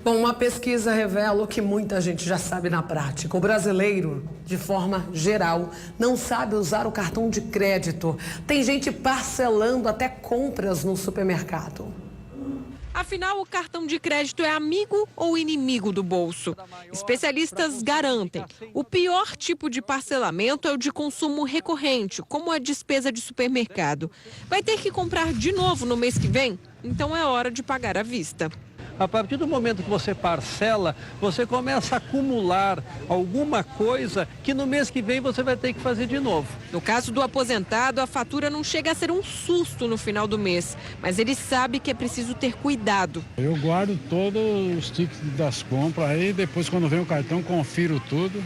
Bom, uma pesquisa revela o que muita gente já sabe na prática. O brasileiro, de forma geral, não sabe usar o cartão de crédito. Tem gente parcelando até compras no supermercado. Afinal, o cartão de crédito é amigo ou inimigo do bolso? Especialistas garantem, o pior tipo de parcelamento é o de consumo recorrente, como a despesa de supermercado. Vai ter que comprar de novo no mês que vem? Então é hora de pagar à vista. A partir do momento que você parcela, você começa a acumular alguma coisa que no mês que vem você vai ter que fazer de novo. No caso do aposentado, a fatura não chega a ser um susto no final do mês, mas ele sabe que é preciso ter cuidado. Eu guardo todos os tickets das compras, aí depois quando vem o cartão confiro tudo,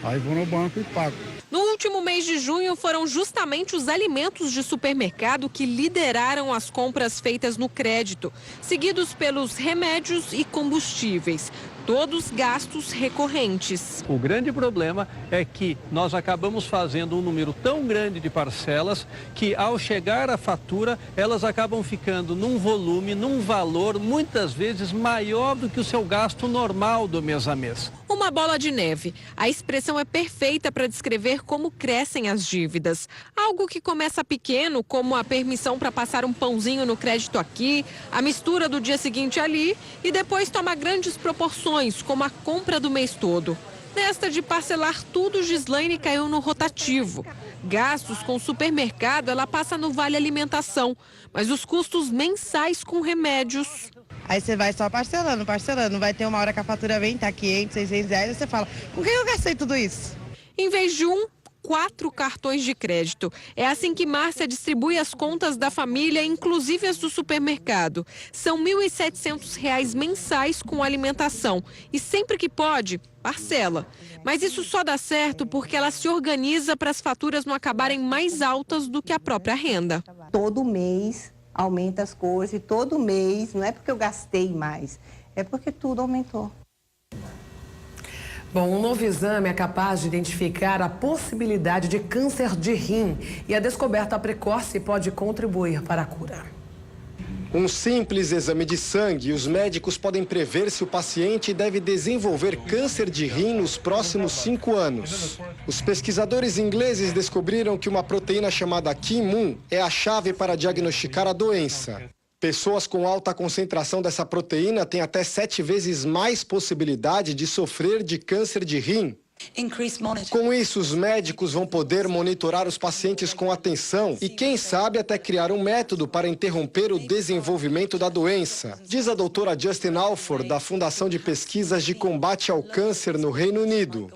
aí vou no banco e pago. No último mês de junho, foram justamente os alimentos de supermercado que lideraram as compras feitas no crédito, seguidos pelos remédios e combustíveis. Todos gastos recorrentes. O grande problema é que nós acabamos fazendo um número tão grande de parcelas que, ao chegar a fatura, elas acabam ficando num volume, num valor, muitas vezes maior do que o seu gasto normal do mês a mês. Uma bola de neve. A expressão é perfeita para descrever como crescem as dívidas. Algo que começa pequeno, como a permissão para passar um pãozinho no crédito aqui, a mistura do dia seguinte ali, e depois toma grandes proporções, como a compra do mês todo. Nesta de parcelar tudo, Gislaine caiu no rotativo. Gastos com supermercado, ela passa no Vale Alimentação, mas os custos mensais com remédios... Aí você vai só parcelando, vai ter uma hora que a fatura vem, tá 500, 600 reais, e você fala, com quem eu gastei tudo isso? Em vez de 4 cartões de crédito. É assim que Márcia distribui as contas da família, inclusive as do supermercado. São R$ 1.700 mensais com alimentação. E sempre que pode, parcela. Mas isso só dá certo porque ela se organiza para as faturas não acabarem mais altas do que a própria renda. Todo mês aumenta as coisas e todo mês, não é porque eu gastei mais, é porque tudo aumentou. Bom, um novo exame é capaz de identificar a possibilidade de câncer de rim e a descoberta precoce pode contribuir para a cura. Um simples exame de sangue, os médicos podem prever se o paciente deve desenvolver câncer de rim nos próximos 5 anos. Os pesquisadores ingleses descobriram que uma proteína chamada KIM-1 é a chave para diagnosticar a doença. Pessoas com alta concentração dessa proteína têm até 7 vezes mais possibilidade de sofrer de câncer de rim. Com isso, os médicos vão poder monitorar os pacientes com atenção e, quem sabe, até criar um método para interromper o desenvolvimento da doença, diz a doutora Justin Alford, da Fundação de Pesquisas de Combate ao Câncer no Reino Unido.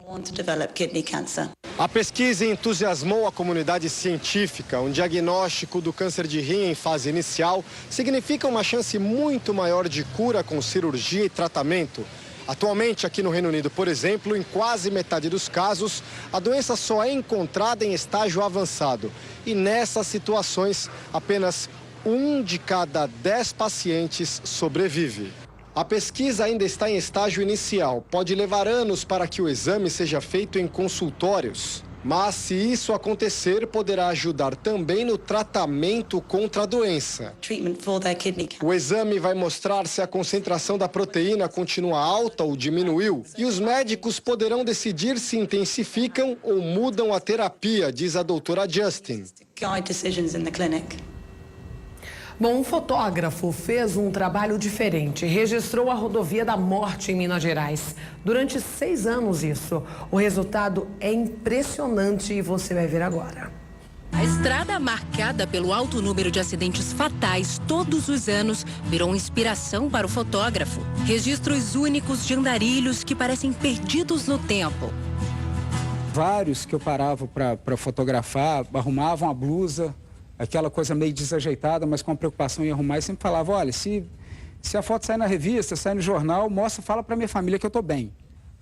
A pesquisa entusiasmou a comunidade científica. Um diagnóstico do câncer de rim em fase inicial significa uma chance muito maior de cura com cirurgia e tratamento. Atualmente, aqui no Reino Unido, por exemplo, em quase metade dos casos, a doença só é encontrada em estágio avançado. E nessas situações, apenas 1 de cada 10 pacientes sobrevive. A pesquisa ainda está em estágio inicial. Pode levar anos para que o exame seja feito em consultórios. Mas, se isso acontecer, poderá ajudar também no tratamento contra a doença. O exame vai mostrar se a concentração da proteína continua alta ou diminuiu. E os médicos poderão decidir se intensificam ou mudam a terapia, diz a doutora Justin. Bom, um fotógrafo fez um trabalho diferente. Registrou a rodovia da morte em Minas Gerais. Durante 6 anos isso. O resultado é impressionante e você vai ver agora. A estrada, marcada pelo alto número de acidentes fatais todos os anos, virou inspiração para o fotógrafo. Registros únicos de andarilhos que parecem perdidos no tempo. Vários que eu parava para fotografar, arrumavam a blusa, aquela coisa meio desajeitada, mas com a preocupação em arrumar, e sempre falava, olha, se a foto sair na revista, sair no jornal, mostra, fala para minha família que eu estou bem.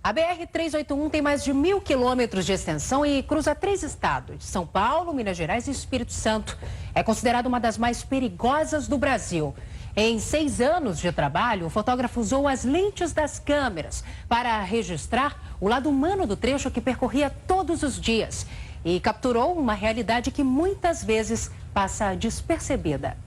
A BR-381 tem mais de 1.000 quilômetros de extensão e cruza 3 estados, São Paulo, Minas Gerais e Espírito Santo. É considerada uma das mais perigosas do Brasil. Em 6 anos de trabalho, o fotógrafo usou as lentes das câmeras para registrar o lado humano do trecho que percorria todos os dias e capturou uma realidade que muitas vezes passa despercebida.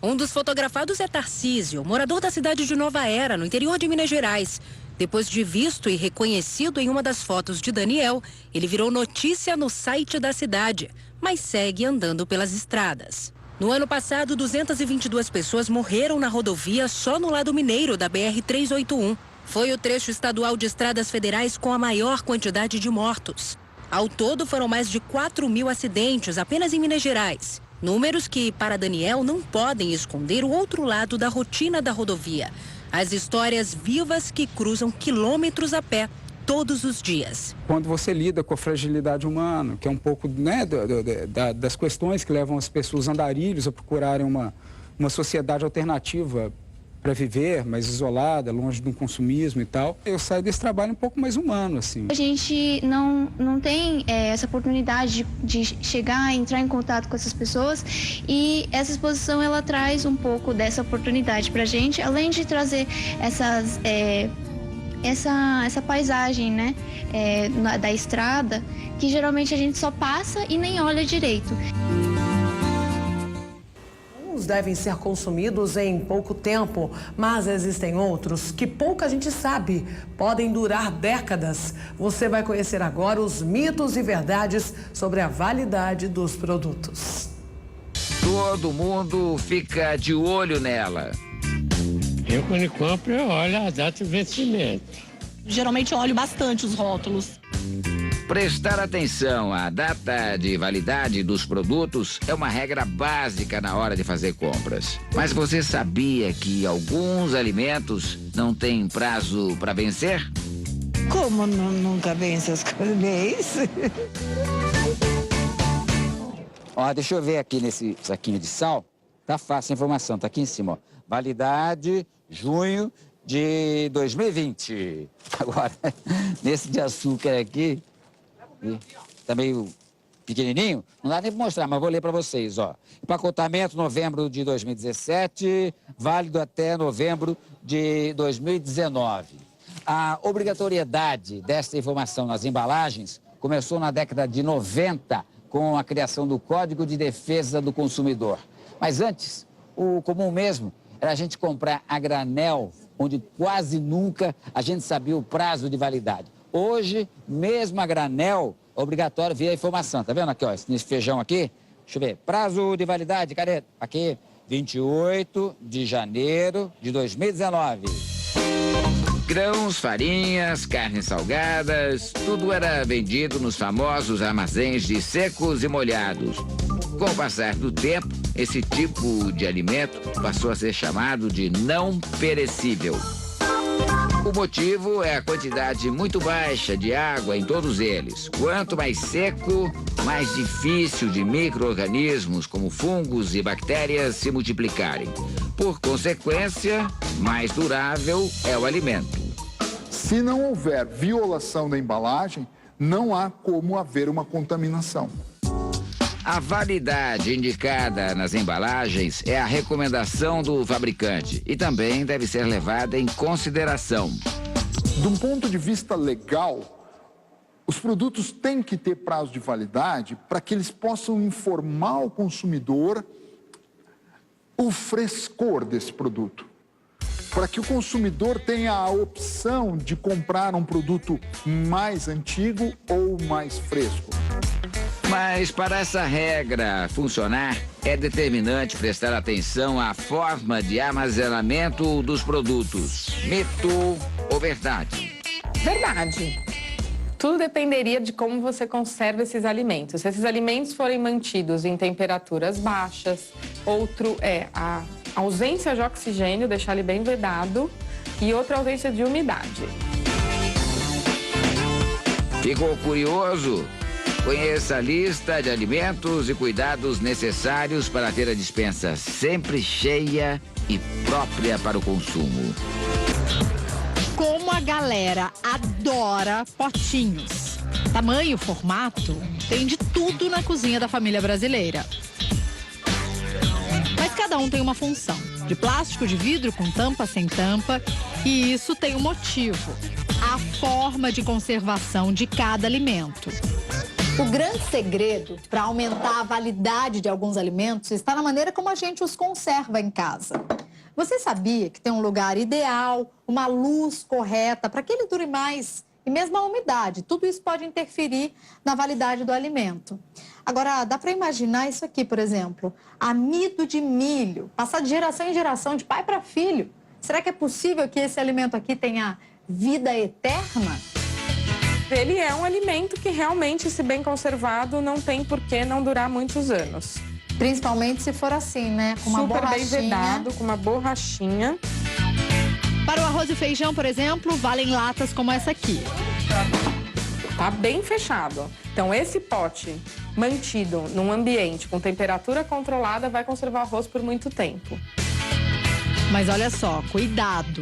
Um dos fotografados é Tarcísio, morador da cidade de Nova Era, no interior de Minas Gerais. Depois de visto e reconhecido em uma das fotos de Daniel, ele virou notícia no site da cidade, mas segue andando pelas estradas. No ano passado, 222 pessoas morreram na rodovia só no lado mineiro da BR-381. Foi o trecho estadual de estradas federais com a maior quantidade de mortos. Ao todo, foram mais de 4.000 acidentes apenas em Minas Gerais. Números que, para Daniel, não podem esconder o outro lado da rotina da rodovia. As histórias vivas que cruzam quilômetros a pé todos os dias. Quando você lida com a fragilidade humana, que é um pouco, né, das questões que levam as pessoas andarilhos a procurarem uma sociedade alternativa para viver, mais isolada, longe do consumismo e tal, eu saio desse trabalho um pouco mais humano, assim. A gente não tem essa oportunidade de chegar, entrar em contato com essas pessoas, e essa exposição, ela traz um pouco dessa oportunidade pra gente, além de trazer essa paisagem, né, da estrada, que geralmente a gente só passa e nem olha direito. Devem ser consumidos em pouco tempo, mas existem outros que pouca gente sabe, podem durar décadas. Você vai conhecer agora os mitos e verdades sobre a validade dos produtos. Todo mundo fica de olho nela. Eu, quando compro, eu olho a data de vencimento. Geralmente eu olho bastante os rótulos. Prestar atenção à data de validade dos produtos é uma regra básica na hora de fazer compras. Mas você sabia que alguns alimentos não têm prazo para vencer? Como nunca vence as coisas? Ó, deixa eu ver aqui nesse saquinho de sal. Tá fácil a informação, tá aqui em cima, ó. Validade, junho de 2020. Agora, nesse de açúcar aqui, tá meio pequenininho, não dá nem para mostrar, mas vou ler para vocês, ó. Empacotamento novembro de 2017, válido até novembro de 2019. A obrigatoriedade dessa informação nas embalagens começou na década de 90 com a criação do Código de Defesa do Consumidor. Mas antes, o comum mesmo era a gente comprar a granel, onde quase nunca a gente sabia o prazo de validade. Hoje, mesmo a granel, é obrigatório ver a informação. Tá vendo aqui, ó, nesse feijão aqui? Deixa eu ver. Prazo de validade, cadê? Aqui, 28 de janeiro de 2019. Grãos, farinhas, carnes salgadas, tudo era vendido nos famosos armazéns de secos e molhados. Com o passar do tempo, esse tipo de alimento passou a ser chamado de não perecível. O motivo é a quantidade muito baixa de água em todos eles. Quanto mais seco, mais difícil de micro-organismos como fungos e bactérias se multiplicarem. Por consequência, mais durável é o alimento. Se não houver violação da embalagem, não há como haver uma contaminação. A validade indicada nas embalagens é a recomendação do fabricante e também deve ser levada em consideração. De um ponto de vista legal, os produtos têm que ter prazo de validade para que eles possam informar o consumidor o frescor desse produto. Para que o consumidor tenha a opção de comprar um produto mais antigo ou mais fresco. Mas para essa regra funcionar, é determinante prestar atenção à forma de armazenamento dos produtos. Mito ou verdade? Verdade. Tudo dependeria de como você conserva esses alimentos. Se esses alimentos forem mantidos em temperaturas baixas, outro é a ausência de oxigênio, deixar ele bem vedado, e outra ausência de umidade. Ficou curioso? Conheça a lista de alimentos e cuidados necessários para ter a despensa sempre cheia e própria para o consumo. Como a galera adora potinhos. Tamanho, formato, tem de tudo na cozinha da família brasileira. Mas cada um tem uma função. De plástico, de vidro, com tampa, sem tampa. E isso tem um motivo. A forma de conservação de cada alimento. O grande segredo para aumentar a validade de alguns alimentos está na maneira como a gente os conserva em casa. Você sabia que tem um lugar ideal, uma luz correta para que ele dure mais? E mesmo a umidade, tudo isso pode interferir na validade do alimento. Agora, dá para imaginar isso aqui, por exemplo, amido de milho, passar de geração em geração, de pai para filho. Será que é possível que esse alimento aqui tenha vida eterna? Ele é um alimento que realmente, se bem conservado, não tem por que não durar muitos anos. Principalmente se for assim, né? Com uma super borrachinha. Bem vedado, com uma borrachinha. Para o arroz e feijão, por exemplo, valem latas como essa aqui. Tá bem fechado. Então, esse pote mantido num ambiente com temperatura controlada vai conservar o arroz por muito tempo. Mas olha só, cuidado.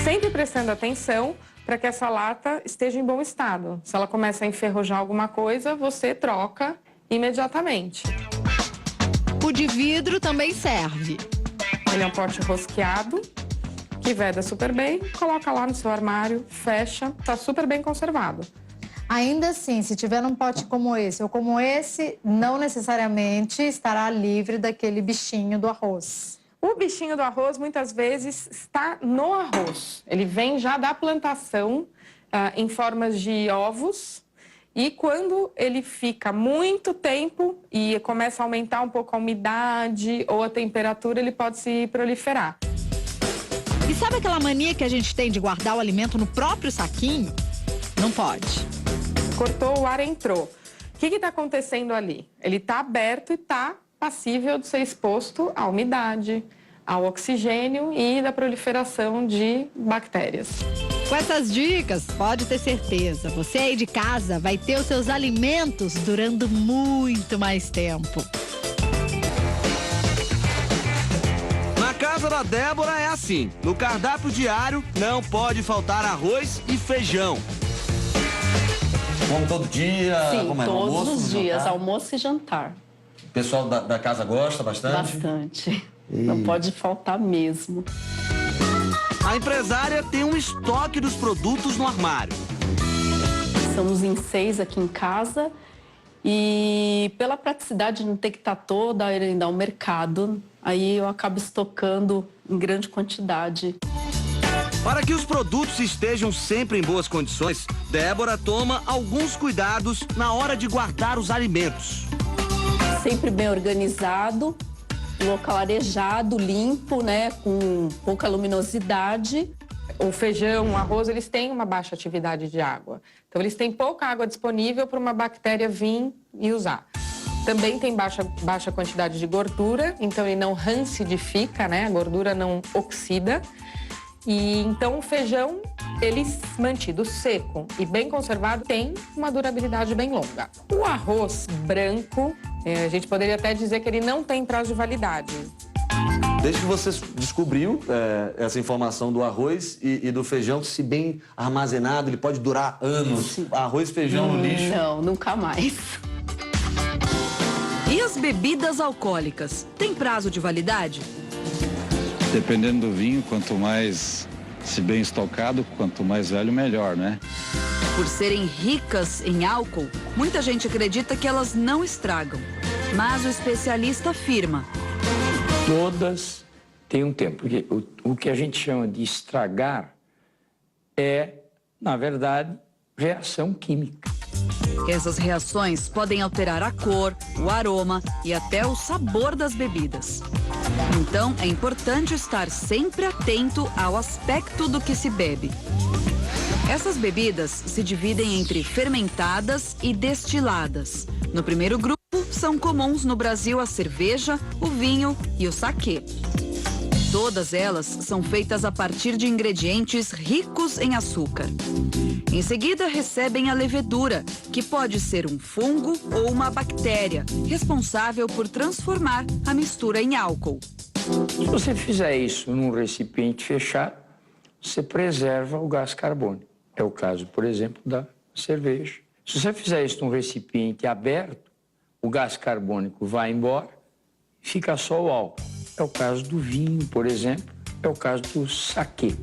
Sempre prestando atenção para que essa lata esteja em bom estado. Se ela começa a enferrujar alguma coisa, você troca imediatamente. O de vidro também serve. Ele é um pote rosqueado, que veda super bem, coloca lá no seu armário, fecha, tá super bem conservado. Ainda assim, se tiver num pote como esse ou como esse, não necessariamente estará livre daquele bichinho do arroz. O bichinho do arroz, muitas vezes, está no arroz. Ele vem já da plantação, em formas de ovos. E quando ele fica muito tempo e começa a aumentar um pouco a umidade ou a temperatura, ele pode se proliferar. E sabe aquela mania que a gente tem de guardar o alimento no próprio saquinho? Não pode. Cortou, o ar entrou. O que está acontecendo ali? Ele está aberto e está passível de ser exposto à umidade, ao oxigênio e da proliferação de bactérias. Com essas dicas, pode ter certeza, você aí de casa vai ter os seus alimentos durando muito mais tempo. Na casa da Débora é assim, no cardápio diário não pode faltar arroz e feijão. Come todo dia? Sim, como é? No todos almoço, os no dias, jantar? almoço e jantar. O pessoal da casa gosta bastante? Bastante. Não pode faltar mesmo. A empresária tem um estoque dos produtos no armário. Somos em 6 aqui em casa e pela praticidade de não ter que estar toda indo ao mercado, aí eu acabo estocando em grande quantidade. Para que os produtos estejam sempre em boas condições, Débora toma alguns cuidados na hora de guardar os alimentos. Sempre bem organizado, local arejado, limpo, né, com pouca luminosidade. O feijão, o arroz, eles têm uma baixa atividade de água. Então, eles têm pouca água disponível para uma bactéria vir e usar. Também tem baixa quantidade de gordura, então ele não rancidifica, né? A gordura não oxida. E então o feijão, ele mantido seco e bem conservado, tem uma durabilidade bem longa. O arroz branco, a gente poderia até dizer que ele não tem prazo de validade. Desde que você descobriu essa informação do arroz e do feijão, se bem armazenado, ele pode durar anos. Arroz e feijão no lixo. Não, nunca mais. E as bebidas alcoólicas? Tem prazo de validade? Dependendo do vinho, quanto mais, se bem estocado, quanto mais velho, melhor, né? Por serem ricas em álcool, muita gente acredita que elas não estragam. Mas o especialista afirma: todas têm um tempo, porque o que a gente chama de estragar é, na verdade, reação química. Essas reações podem alterar a cor, o aroma e até o sabor das bebidas. Então, é importante estar sempre atento ao aspecto do que se bebe. Essas bebidas se dividem entre fermentadas e destiladas. No primeiro grupo, são comuns no Brasil a cerveja, o vinho e o saquê. Todas elas são feitas a partir de ingredientes ricos em açúcar. Em seguida, recebem a levedura, que pode ser um fungo ou uma bactéria, responsável por transformar a mistura em álcool. Se você fizer isso num recipiente fechado, você preserva o gás carbônico. É o caso, por exemplo, da cerveja. Se você fizer isso num recipiente aberto, o gás carbônico vai embora e fica só o álcool. É o caso do vinho, por exemplo, é o caso do saquê.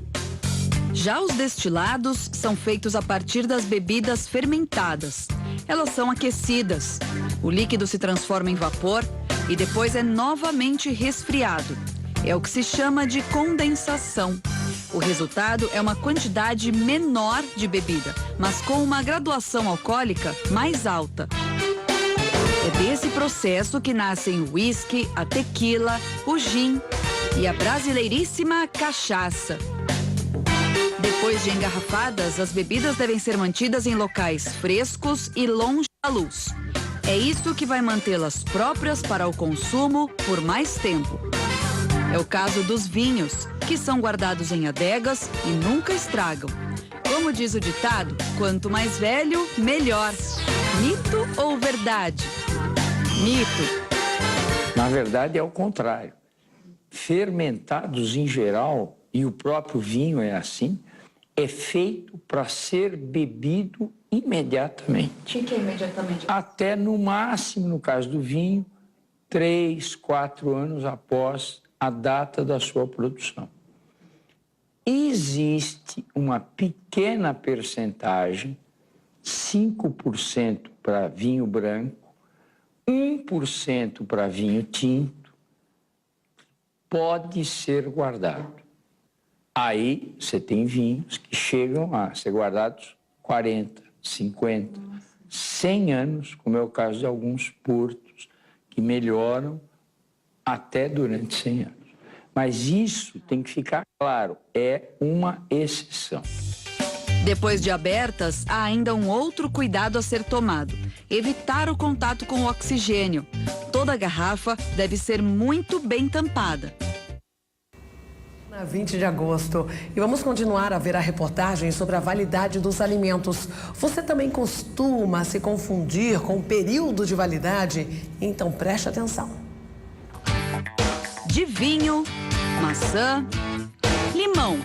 Já os destilados são feitos a partir das bebidas fermentadas. Elas são aquecidas. O líquido se transforma em vapor e depois é novamente resfriado. É o que se chama de condensação. O resultado é uma quantidade menor de bebida, mas com uma graduação alcoólica mais alta. É desse processo que nascem o uísque, a tequila, o gin e a brasileiríssima cachaça. Depois de engarrafadas, as bebidas devem ser mantidas em locais frescos e longe da luz. É isso que vai mantê-las próprias para o consumo por mais tempo. É o caso dos vinhos, que são guardados em adegas e nunca estragam. Como diz o ditado, quanto mais velho, melhor. Mito ou verdade? Mito. Na verdade, é o contrário. Fermentados em geral, e o próprio vinho é assim, é feito para ser bebido imediatamente. O que é imediatamente? Até no máximo, no caso do vinho, 3, 4 anos após a data da sua produção. Existe uma pequena percentagem, 5% para vinho branco, 1% para vinho tinto, pode ser guardado. Aí você tem vinhos que chegam a ser guardados 40, 50, 100 anos, como é o caso de alguns portos, que melhoram até durante 100 anos. Mas isso tem que ficar claro, é uma exceção. Depois de abertas, há ainda um outro cuidado a ser tomado: evitar o contato com o oxigênio. Toda garrafa deve ser muito bem tampada. 20 de agosto. E vamos continuar a ver a reportagem sobre a validade dos alimentos. Você também costuma se confundir com o período de validade? Então preste atenção. De vinho, maçã, limão.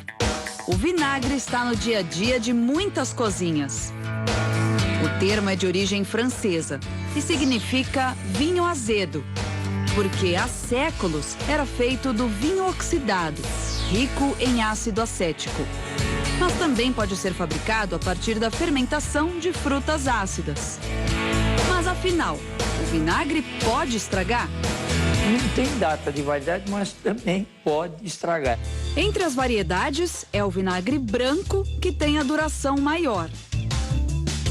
O vinagre está no dia a dia de muitas cozinhas. O termo é de origem francesa e significa vinho azedo, porque há séculos era feito do vinho oxidado, rico em ácido acético. Mas também pode ser fabricado a partir da fermentação de frutas ácidas. Mas afinal, o vinagre pode estragar? Não tem data de validade, mas também pode estragar. Entre as variedades, é o vinagre branco que tem a duração maior.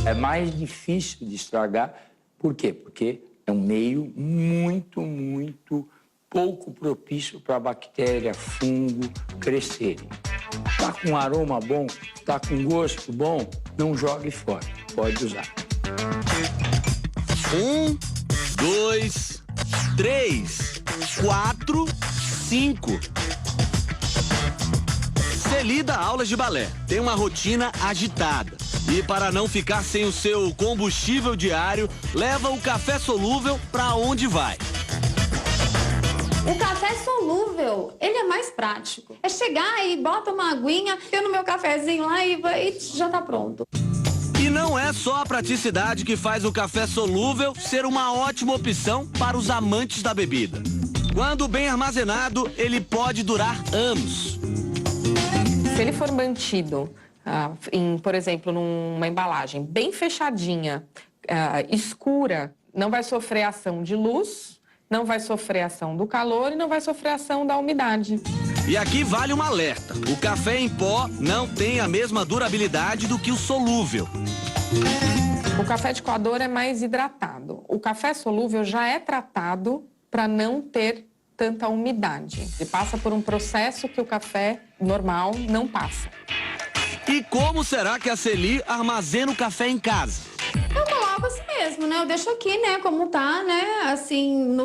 É mais difícil de estragar. Por quê? Porque é um meio muito pouco propício para bactéria, fungo crescerem. Está com aroma bom, está com gosto bom, não jogue fora. Pode usar. 1, 2, 3, 4, 5. Celi dá aulas de balé, tem uma rotina agitada. E para não ficar sem o seu combustível diário, leva o café solúvel para onde vai. O café solúvel, ele é mais prático. É chegar e bota uma aguinha, eu no meu cafezinho lá e já tá pronto. E não é só a praticidade que faz o café solúvel ser uma ótima opção para os amantes da bebida. Quando bem armazenado, ele pode durar anos. Se ele for mantido, por exemplo, numa embalagem bem fechadinha, escura, não vai sofrer ação de luz, não vai sofrer ação do calor e não vai sofrer ação da umidade. E aqui vale um alerta. O café em pó não tem a mesma durabilidade do que o solúvel. O café de coador é mais hidratado. O café solúvel já é tratado para não ter tanta umidade. Ele passa por um processo que o café normal não passa. E como será que a Celi armazena o café em casa? Eu coloco assim mesmo, né? Eu deixo aqui, né? Como tá, né? Assim,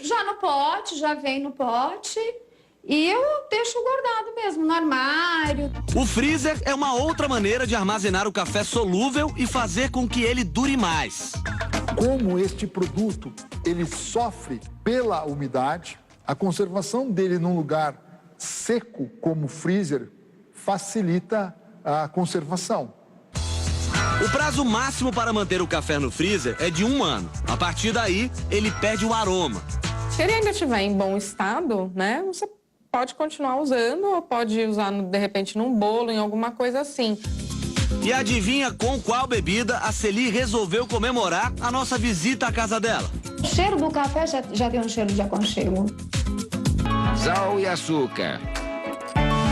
já no pote, já vem no pote. E eu deixo guardado mesmo, no armário. O freezer é uma outra maneira de armazenar o café solúvel e fazer com que ele dure mais. Como este produto, ele sofre pela umidade, a conservação dele num lugar seco, como o freezer, facilita a conservação. O prazo máximo para manter o café no freezer é de 1 ano. A partir daí, ele perde o aroma. Se ele ainda estiver em bom estado, né, você pode continuar usando ou pode usar, de repente, num bolo, em alguma coisa assim. E adivinha com qual bebida a Celi resolveu comemorar a nossa visita à casa dela? O cheiro do café já tem um cheiro de aconchego. Sal e açúcar.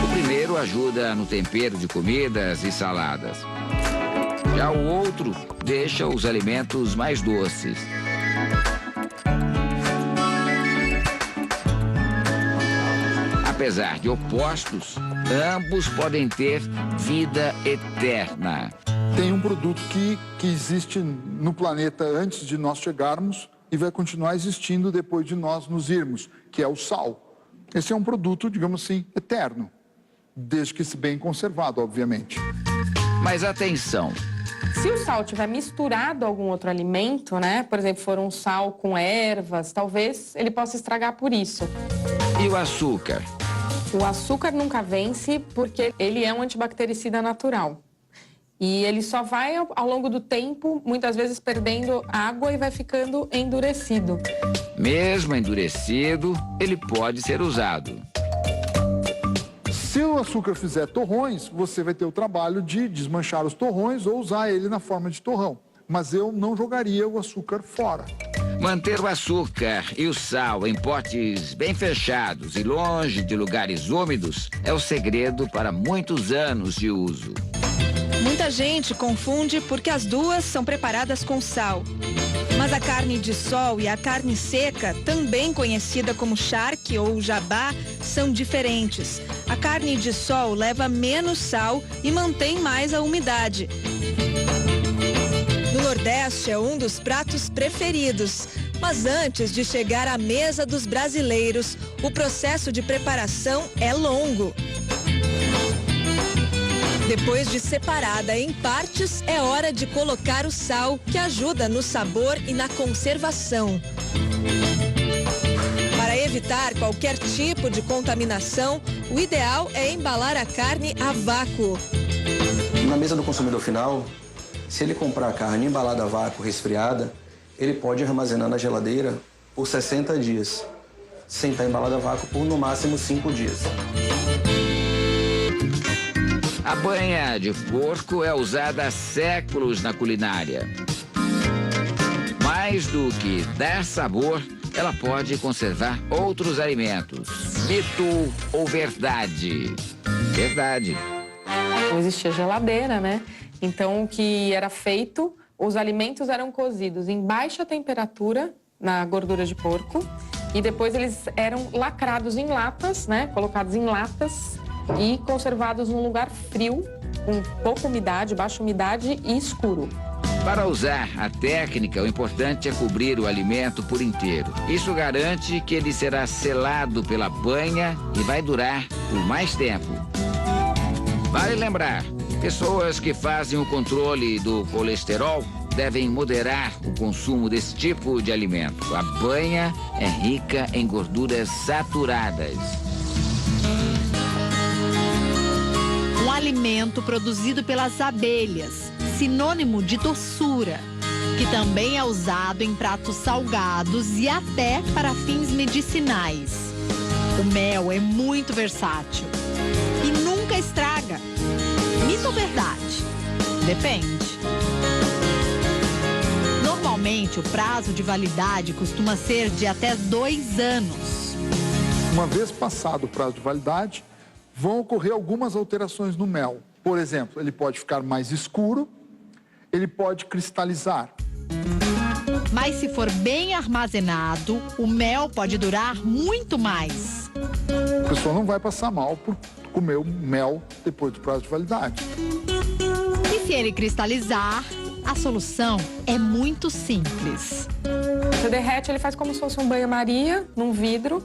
O primeiro ajuda no tempero de comidas e saladas. Já o outro deixa os alimentos mais doces. Apesar de opostos, ambos podem ter vida eterna. Tem um produto que existe no planeta antes de nós chegarmos e vai continuar existindo depois de nós nos irmos, que é o sal. Esse é um produto, digamos assim, eterno, desde que se bem conservado, obviamente. Mas atenção! Se o sal tiver misturado a algum outro alimento, né? Por exemplo, for um sal com ervas, talvez ele possa estragar por isso. E o açúcar? O açúcar nunca vence porque ele é um antibactericida natural. E ele só vai, ao longo do tempo, muitas vezes perdendo água e vai ficando endurecido. Mesmo endurecido, ele pode ser usado. Se o açúcar fizer torrões, você vai ter o trabalho de desmanchar os torrões ou usar ele na forma de torrão. Mas eu não jogaria o açúcar fora. Manter o açúcar e o sal em potes bem fechados e longe de lugares úmidos é o segredo para muitos anos de uso. Muita gente confunde porque as duas são preparadas com sal. Mas a carne de sol e a carne seca, também conhecida como charque ou jabá, são diferentes. A carne de sol leva menos sal e mantém mais a umidade. No Nordeste é um dos pratos preferidos. Mas antes de chegar à mesa dos brasileiros, o processo de preparação é longo. Depois de separada em partes, é hora de colocar o sal, que ajuda no sabor e na conservação. Para evitar qualquer tipo de contaminação, o ideal é embalar a carne a vácuo. Na mesa do consumidor final, Se ele comprar a carne embalada a vácuo, resfriada, ele pode armazenar na geladeira por 60 dias, sem estar embalada a vácuo por no máximo 5 dias. A banha de porco é usada há séculos na culinária. Mais do que dar sabor, ela pode conservar outros alimentos. Mito ou verdade? Verdade. Não existia geladeira, né? Então, o que era feito, os alimentos eram cozidos em baixa temperatura na gordura de porco e depois eles eram lacrados em latas, né? Colocados em latas e conservados num lugar frio, com pouca umidade, baixa umidade e escuro. Para usar a técnica, o importante é cobrir o alimento por inteiro. Isso garante que ele será selado pela banha e vai durar por mais tempo. Vale lembrar, pessoas que fazem o controle do colesterol devem moderar o consumo desse tipo de alimento. A banha é rica em gorduras saturadas. Um alimento produzido pelas abelhas, sinônimo de doçura, que também é usado em pratos salgados e até para fins medicinais. O mel é muito versátil e nunca estraga. Mito ou verdade? Depende. Normalmente, o prazo de validade costuma ser de até 2 anos. Uma vez passado o prazo de validade, vão ocorrer algumas alterações no mel. Por exemplo, ele pode ficar mais escuro, ele pode cristalizar. Mas se for bem armazenado, o mel pode durar muito mais. A pessoa não vai passar mal por comer o mel depois do prazo de validade. E se ele cristalizar, a solução é muito simples. Você derrete, ele faz como se fosse um banho-maria num vidro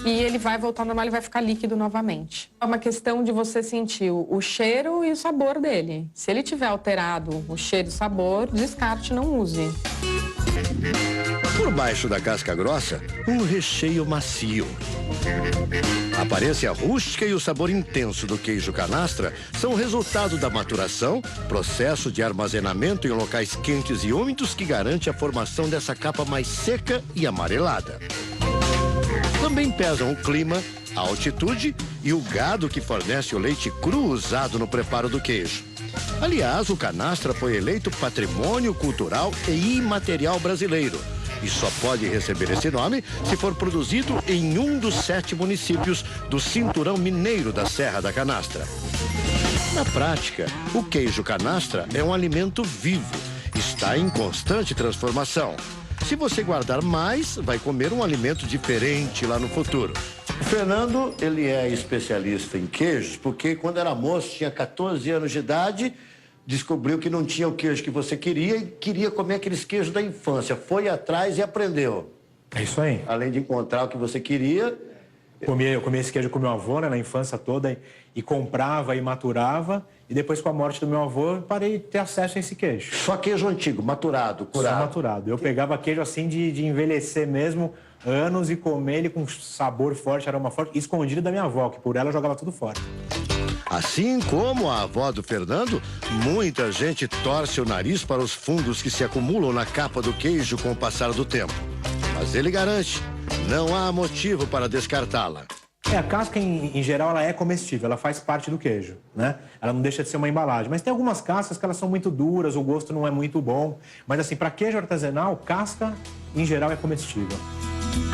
e ele vai voltar ao normal, ele vai ficar líquido novamente. É uma questão de você sentir o cheiro e o sabor dele. Se ele tiver alterado o cheiro e o sabor, descarte, não use. Por baixo da casca grossa, um recheio macio. A aparência rústica e o sabor intenso do queijo canastra são resultado da maturação, processo de armazenamento em locais quentes e úmidos que garante a formação dessa capa mais seca e amarelada. Também pesam o clima, a altitude e o gado que fornece o leite cru usado no preparo do queijo. Aliás, o canastra foi eleito Patrimônio Cultural e Imaterial Brasileiro e só pode receber esse nome se for produzido em um dos 7 municípios do Cinturão Mineiro da Serra da Canastra. Na prática, o queijo canastra é um alimento vivo, está em constante transformação. Se você guardar mais, vai comer um alimento diferente lá no futuro. O Fernando, ele é especialista em queijos, porque quando era moço, tinha 14 anos de idade, descobriu que não tinha o queijo que você queria e queria comer aqueles queijos da infância. Foi atrás e aprendeu. É isso aí. Além de encontrar o que você queria... Eu comia esse queijo com meu avô, né, na infância toda, e comprava e maturava. E depois, com a morte do meu avô, eu parei de ter acesso a esse queijo. Só queijo antigo, maturado, curado? Só maturado. Eu pegava queijo assim de envelhecer mesmo, anos, e comer ele com sabor forte, aroma forte, escondido da minha avó, que por ela eu jogava tudo fora. Assim como a avó do Fernando, muita gente torce o nariz para os fungos que se acumulam na capa do queijo com o passar do tempo. Mas ele garante, não há motivo para descartá-la. A casca, em geral, ela é comestível, ela faz parte do queijo, né? Ela não deixa de ser uma embalagem. Mas tem algumas cascas que elas são muito duras, o gosto não é muito bom. Mas assim, para queijo artesanal, casca, em geral, é comestível.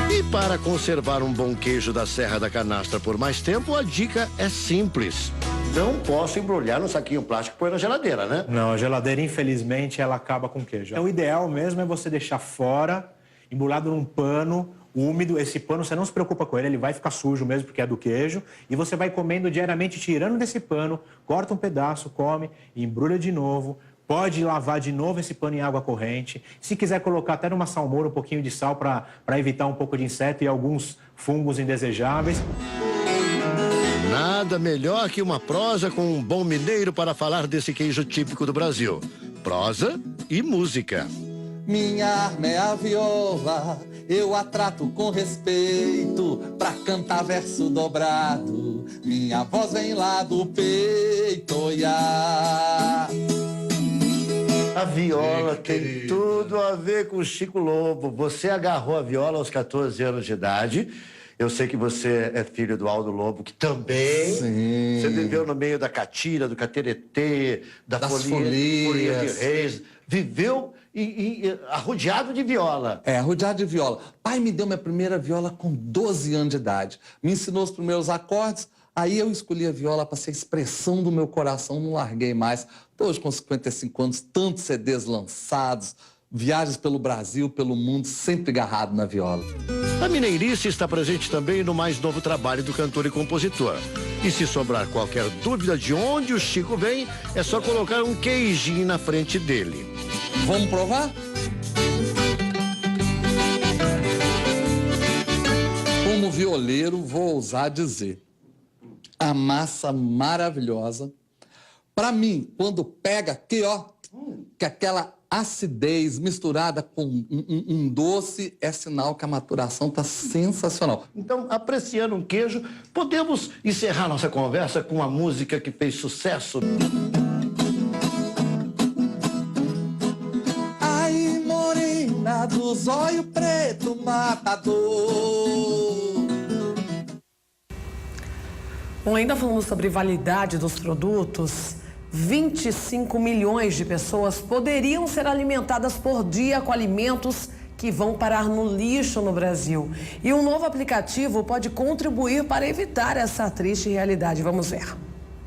E para conservar um bom queijo da Serra da Canastra por mais tempo, a dica é simples. Não posso embrulhar no saquinho plástico e pôr na geladeira, né? Não, a geladeira, infelizmente, ela acaba com o queijo. O ideal mesmo é você deixar fora, embrulhado num pano úmido. Esse pano, você não se preocupa com ele vai ficar sujo mesmo, porque é do queijo. E você vai comendo diariamente, tirando desse pano, corta um pedaço, come, embrulha de novo. Pode lavar de novo esse pano em água corrente. Se quiser colocar até numa salmoura um pouquinho de sal para evitar um pouco de inseto e alguns fungos indesejáveis. Nada melhor que uma prosa com um bom mineiro para falar desse queijo típico do Brasil. Prosa e música. Minha arma é a viola, eu a trato com respeito, pra cantar verso dobrado, minha voz vem lá do peito, ia. A viola Sim, tem querido. tudo a ver com o Chico Lobo. Você agarrou a viola aos 14 anos de idade. Eu sei que você é filho do Aldo Lobo, que também... Sim. Você viveu no meio da catira, do cateretê, das folia de reis. Viveu arrodeado de viola. É, arrodeado de viola. Pai me deu minha primeira viola com 12 anos de idade. Me ensinou os primeiros acordes. Aí eu escolhi a viola para ser a expressão do meu coração, não larguei mais. Tô hoje com 55 anos, tantos CDs lançados, viagens pelo Brasil, pelo mundo, sempre agarrado na viola. A mineirice está presente também no mais novo trabalho do cantor e compositor. E se sobrar qualquer dúvida de onde o Chico vem, é só colocar um queijinho na frente dele. Vamos provar? Como violeiro, vou ousar dizer, a massa maravilhosa. Para mim, quando pega aqui, ó, que aquela acidez misturada com um doce é sinal que a maturação tá sensacional. Então, apreciando um queijo, podemos encerrar nossa conversa com uma música que fez sucesso. Ai, morena do zóio preto matador. Bom, ainda falando sobre validade dos produtos, 25 milhões de pessoas poderiam ser alimentadas por dia com alimentos que vão parar no lixo no Brasil. E um novo aplicativo pode contribuir para evitar essa triste realidade. Vamos ver.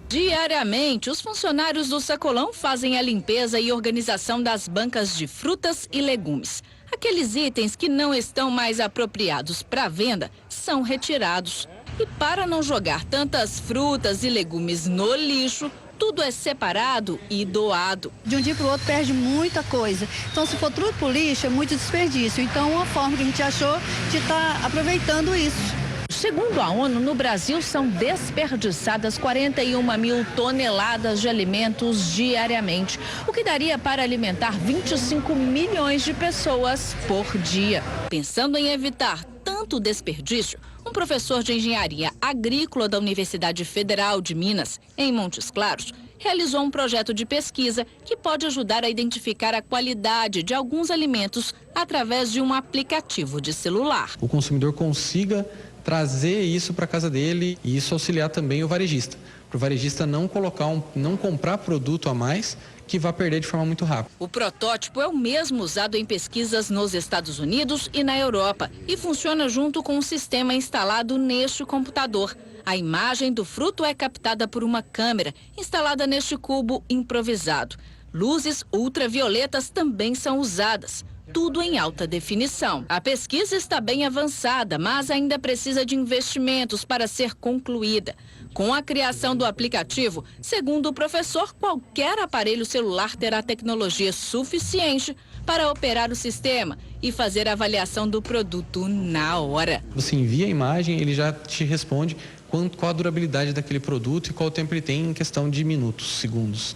Diariamente, os funcionários do Sacolão fazem a limpeza e organização das bancas de frutas e legumes. Aqueles itens que não estão mais apropriados para venda são retirados. E para não jogar tantas frutas e legumes no lixo, tudo é separado e doado. De um dia para o outro perde muita coisa. Então, se for tudo para o lixo, é muito desperdício. Então, uma forma que a gente achou de estar aproveitando isso. Segundo a ONU, no Brasil são desperdiçadas 41 mil toneladas de alimentos diariamente, o que daria para alimentar 25 milhões de pessoas por dia. Pensando em evitar tanto desperdício, um professor de engenharia agrícola da Universidade Federal de Minas, em Montes Claros, realizou um projeto de pesquisa que pode ajudar a identificar a qualidade de alguns alimentos através de um aplicativo de celular. O consumidor consiga trazer isso para casa dele e isso auxiliar também o varejista. Para o varejista não comprar produto a mais que vai perder de forma muito rápida. O protótipo é o mesmo usado em pesquisas nos Estados Unidos e na Europa e funciona junto com um sistema instalado neste computador. A imagem do fruto é captada por uma câmera instalada neste cubo improvisado. Luzes ultravioletas também são usadas. Tudo em alta definição. A pesquisa está bem avançada, mas ainda precisa de investimentos para ser concluída. Com a criação do aplicativo, segundo o professor, qualquer aparelho celular terá tecnologia suficiente para operar o sistema e fazer a avaliação do produto na hora. Você envia a imagem, ele já te responde qual a durabilidade daquele produto e qual o tempo ele tem em questão de minutos, segundos.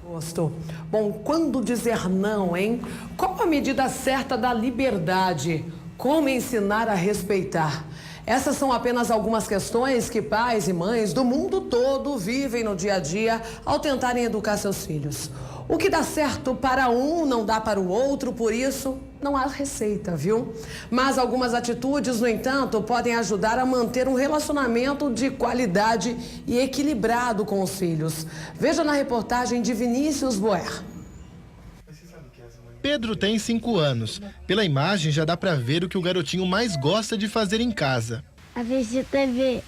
Gosto. Bom, quando dizer não, hein? Qual a medida certa da liberdade? Como ensinar a respeitar? Essas são apenas algumas questões que pais e mães do mundo todo vivem no dia a dia ao tentarem educar seus filhos. O que dá certo para um não dá para o outro, por isso não há receita, viu? Mas algumas atitudes, no entanto, podem ajudar a manter um relacionamento de qualidade e equilibrado com os filhos. Veja na reportagem de Vinícius Boer. Pedro tem 5 anos. Pela imagem já dá pra ver o que o garotinho mais gosta de fazer em casa. Assistir TV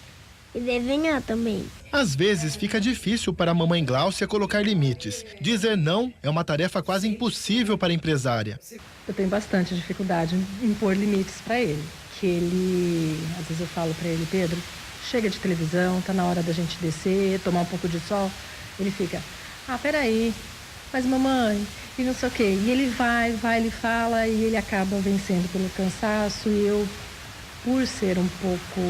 e desenhar também. Às vezes fica difícil para a mamãe Gláucia colocar limites. Dizer não é uma tarefa quase impossível para a empresária. Eu tenho bastante dificuldade em impor limites para ele. Que ele, às vezes eu falo para ele, Pedro, chega de televisão, tá na hora da gente descer, tomar um pouco de sol. Ele fica, peraí, mas mamãe, e não sei o quê. E ele vai, ele fala e ele acaba vencendo pelo cansaço e eu, por ser um pouco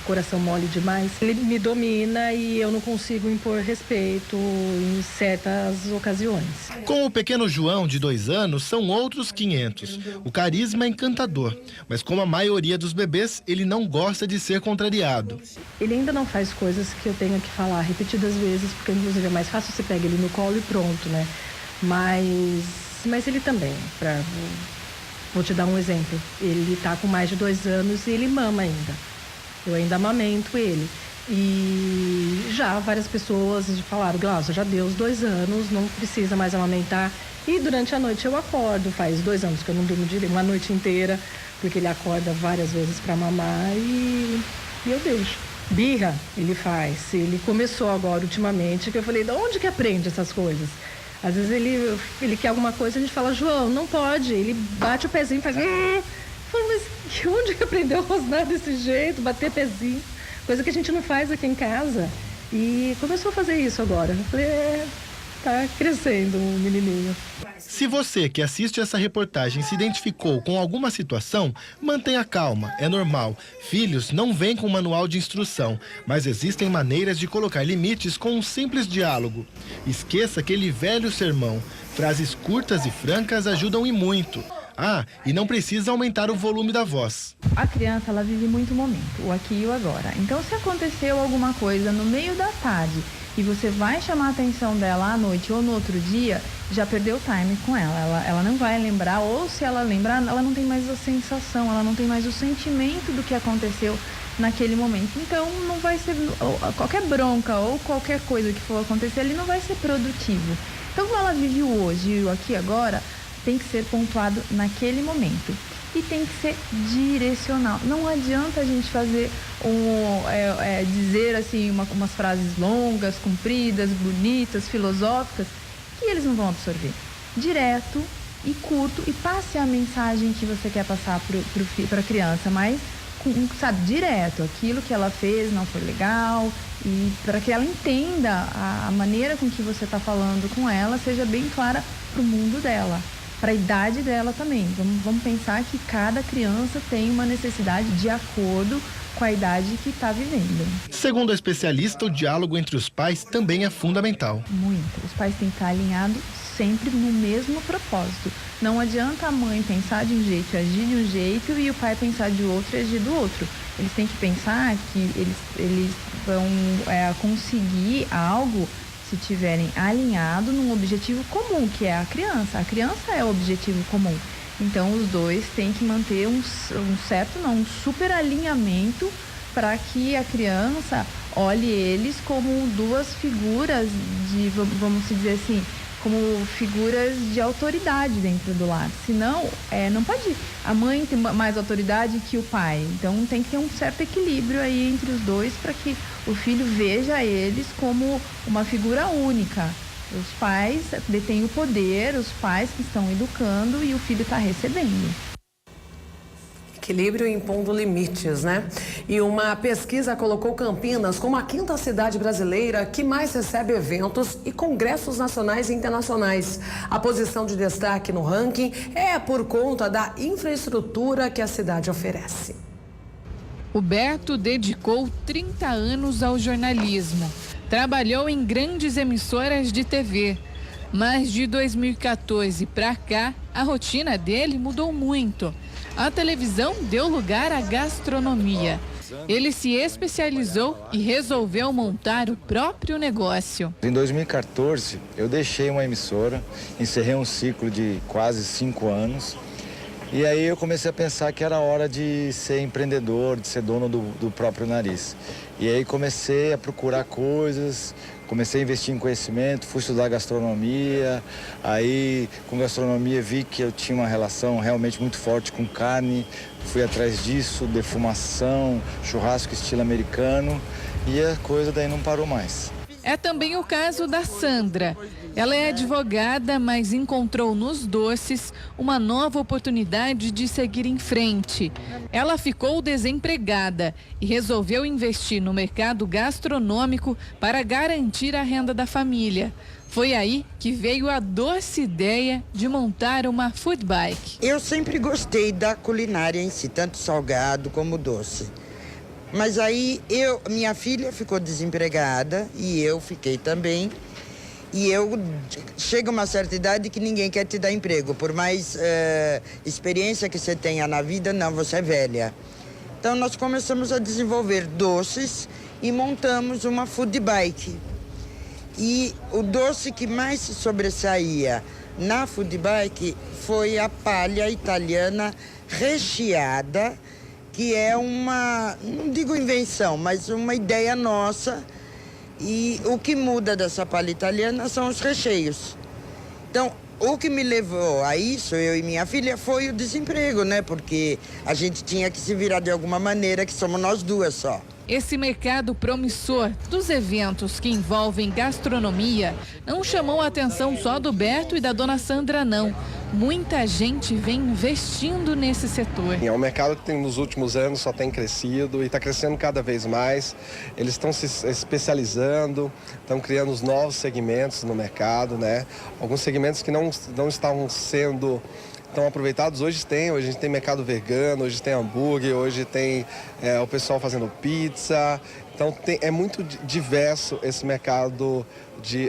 coração mole demais, ele me domina e eu não consigo impor respeito em certas ocasiões. Com o pequeno João, de 2 anos, são outros 500. O carisma é encantador, mas como a maioria dos bebês, ele não gosta de ser contrariado. Ele ainda não faz coisas que eu tenha que falar repetidas vezes, porque inclusive é mais fácil você pegar ele no colo e pronto, né? Mas ele também, vou te dar um exemplo, ele está com mais de 2 anos e ele mama ainda. Eu ainda amamento ele. E já várias pessoas falaram, Glaucia, já deu os 2 anos, não precisa mais amamentar. E durante a noite eu acordo, faz 2 anos que eu não durmo direito, uma noite inteira, porque ele acorda várias vezes para mamar e eu deixo. Birra ele faz, ele começou agora ultimamente, que eu falei, de onde que aprende essas coisas? Às vezes ele quer alguma coisa, a gente fala, João, não pode, ele bate o pezinho e faz... Eu falo, mas onde que aprendeu a rosnar desse jeito, bater pezinho? Coisa que a gente não faz aqui em casa. E começou a fazer isso agora. Eu falei, tá crescendo o menininho. Se você que assiste essa reportagem se identificou com alguma situação, mantenha calma, é normal. Filhos não vêm com manual de instrução, mas existem maneiras de colocar limites com um simples diálogo. Esqueça aquele velho sermão. Frases curtas e francas ajudam e muito. Ah, e não precisa aumentar o volume da voz. A criança, ela vive muito o momento, o aqui e o agora. Então, se aconteceu alguma coisa no meio da tarde e você vai chamar a atenção dela à noite ou no outro dia, já perdeu o time com ela. Ela não vai lembrar, ou se ela lembrar, ela não tem mais a sensação, ela não tem mais o sentimento do que aconteceu naquele momento. Então, não vai ser, qualquer bronca ou qualquer coisa que for acontecer ali não vai ser produtivo. Então, como ela vive o hoje e o aqui e agora, tem que ser pontuado naquele momento. E tem que ser direcional. Não adianta a gente fazer dizer assim umas frases longas, compridas, bonitas, filosóficas, que eles não vão absorver. Direto e curto, e passe a mensagem que você quer passar para a criança, mas sabe, direto, aquilo que ela fez não foi legal, e para que ela entenda a maneira com que você está falando com ela, seja bem clara para o mundo dela. Para a idade dela também. Vamos pensar que cada criança tem uma necessidade de acordo com a idade que está vivendo. Segundo a especialista, o diálogo entre os pais também é fundamental. Muito. Os pais têm que estar alinhados sempre no mesmo propósito. Não adianta a mãe pensar de um jeito e agir de um jeito e o pai pensar de outro e agir do outro. Eles têm que pensar que eles vão conseguir algo se tiverem alinhado num objetivo comum, que é a criança. A criança é o objetivo comum. Então, os dois têm que manter um super alinhamento para que a criança olhe eles como 2 figuras vamos dizer assim, como figuras de autoridade dentro do lar. Senão, não pode a mãe ter mais autoridade que o pai. Então, tem que ter um certo equilíbrio aí entre os dois para que o filho veja eles como uma figura única. Os pais detêm o poder, os pais que estão educando e o filho está recebendo. Equilíbrio impondo limites, né? E uma pesquisa colocou Campinas como a 5ª cidade brasileira que mais recebe eventos e congressos nacionais e internacionais. A posição de destaque no ranking é por conta da infraestrutura que a cidade oferece. O Beto dedicou 30 anos ao jornalismo. Trabalhou em grandes emissoras de TV. Mas de 2014 para cá, a rotina dele mudou muito. A televisão deu lugar à gastronomia. Ele se especializou e resolveu montar o próprio negócio. Em 2014, eu deixei uma emissora, encerrei um ciclo de quase 5 anos. E aí eu comecei a pensar que era hora de ser empreendedor, de ser dono do próprio nariz. E aí comecei a procurar coisas, comecei a investir em conhecimento, fui estudar gastronomia. Aí com gastronomia vi que eu tinha uma relação realmente muito forte com carne. Fui atrás disso, defumação, churrasco estilo americano. E a coisa daí não parou mais. É também o caso da Sandra. Ela é advogada, mas encontrou nos doces uma nova oportunidade de seguir em frente. Ela ficou desempregada e resolveu investir no mercado gastronômico para garantir a renda da família. Foi aí que veio a doce ideia de montar uma food bike. Eu sempre gostei da culinária em si, tanto salgado como doce. Mas aí minha filha ficou desempregada e eu fiquei também. E chega uma certa idade que ninguém quer te dar emprego. Por mais experiência que você tenha na vida, não, você é velha. Então nós começamos a desenvolver doces e montamos uma food bike. E o doce que mais se sobressaía na Food Bike foi a palha italiana recheada, que é uma, não digo invenção, mas uma ideia nossa. E o que muda dessa palha italiana são os recheios. Então, o que me levou a isso, eu e minha filha, foi o desemprego, né? Porque a gente tinha que se virar de alguma maneira, que somos nós duas só. Esse mercado promissor dos eventos que envolvem gastronomia não chamou a atenção só do Berto e da dona Sandra, não. Muita gente vem investindo nesse setor. É um mercado que nos últimos anos só tem crescido e está crescendo cada vez mais. Eles estão se especializando, estão criando os novos segmentos no mercado, né? Alguns segmentos que não estavam sendo tão aproveitados, hoje a gente tem mercado vegano, hoje tem hambúrguer, hoje tem o pessoal fazendo pizza. Então é muito diverso esse mercado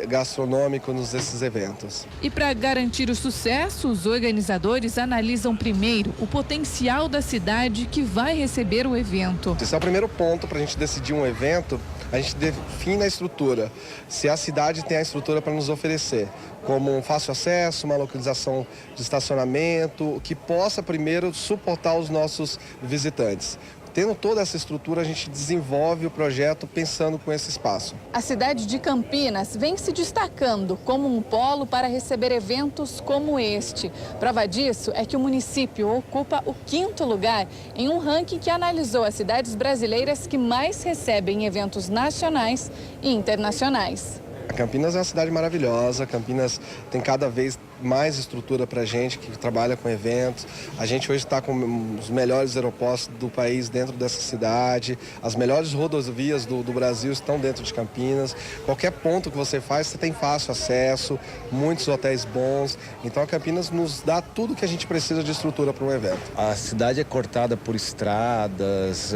gastronômico nesses eventos. E para garantir o sucesso, os organizadores analisam primeiro o potencial da cidade que vai receber o evento. Esse é o primeiro ponto para a gente decidir um evento. A gente define a estrutura, se a cidade tem a estrutura para nos oferecer, como um fácil acesso, uma localização de estacionamento, que possa primeiro suportar os nossos visitantes. Tendo toda essa estrutura, a gente desenvolve o projeto pensando com esse espaço. A cidade de Campinas vem se destacando como um polo para receber eventos como este. Prova disso é que o município ocupa o 5º lugar em um ranking que analisou as cidades brasileiras que mais recebem eventos nacionais e internacionais. Campinas é uma cidade maravilhosa, Campinas tem cada vez mais estrutura para a gente que trabalha com eventos. A gente hoje está com os melhores aeroportos do país dentro dessa cidade, as melhores rodovias do Brasil estão dentro de Campinas. Qualquer ponto que você faz, você tem fácil acesso, muitos hotéis bons. Então a Campinas nos dá tudo que a gente precisa de estrutura para um evento. A cidade é cortada por estradas,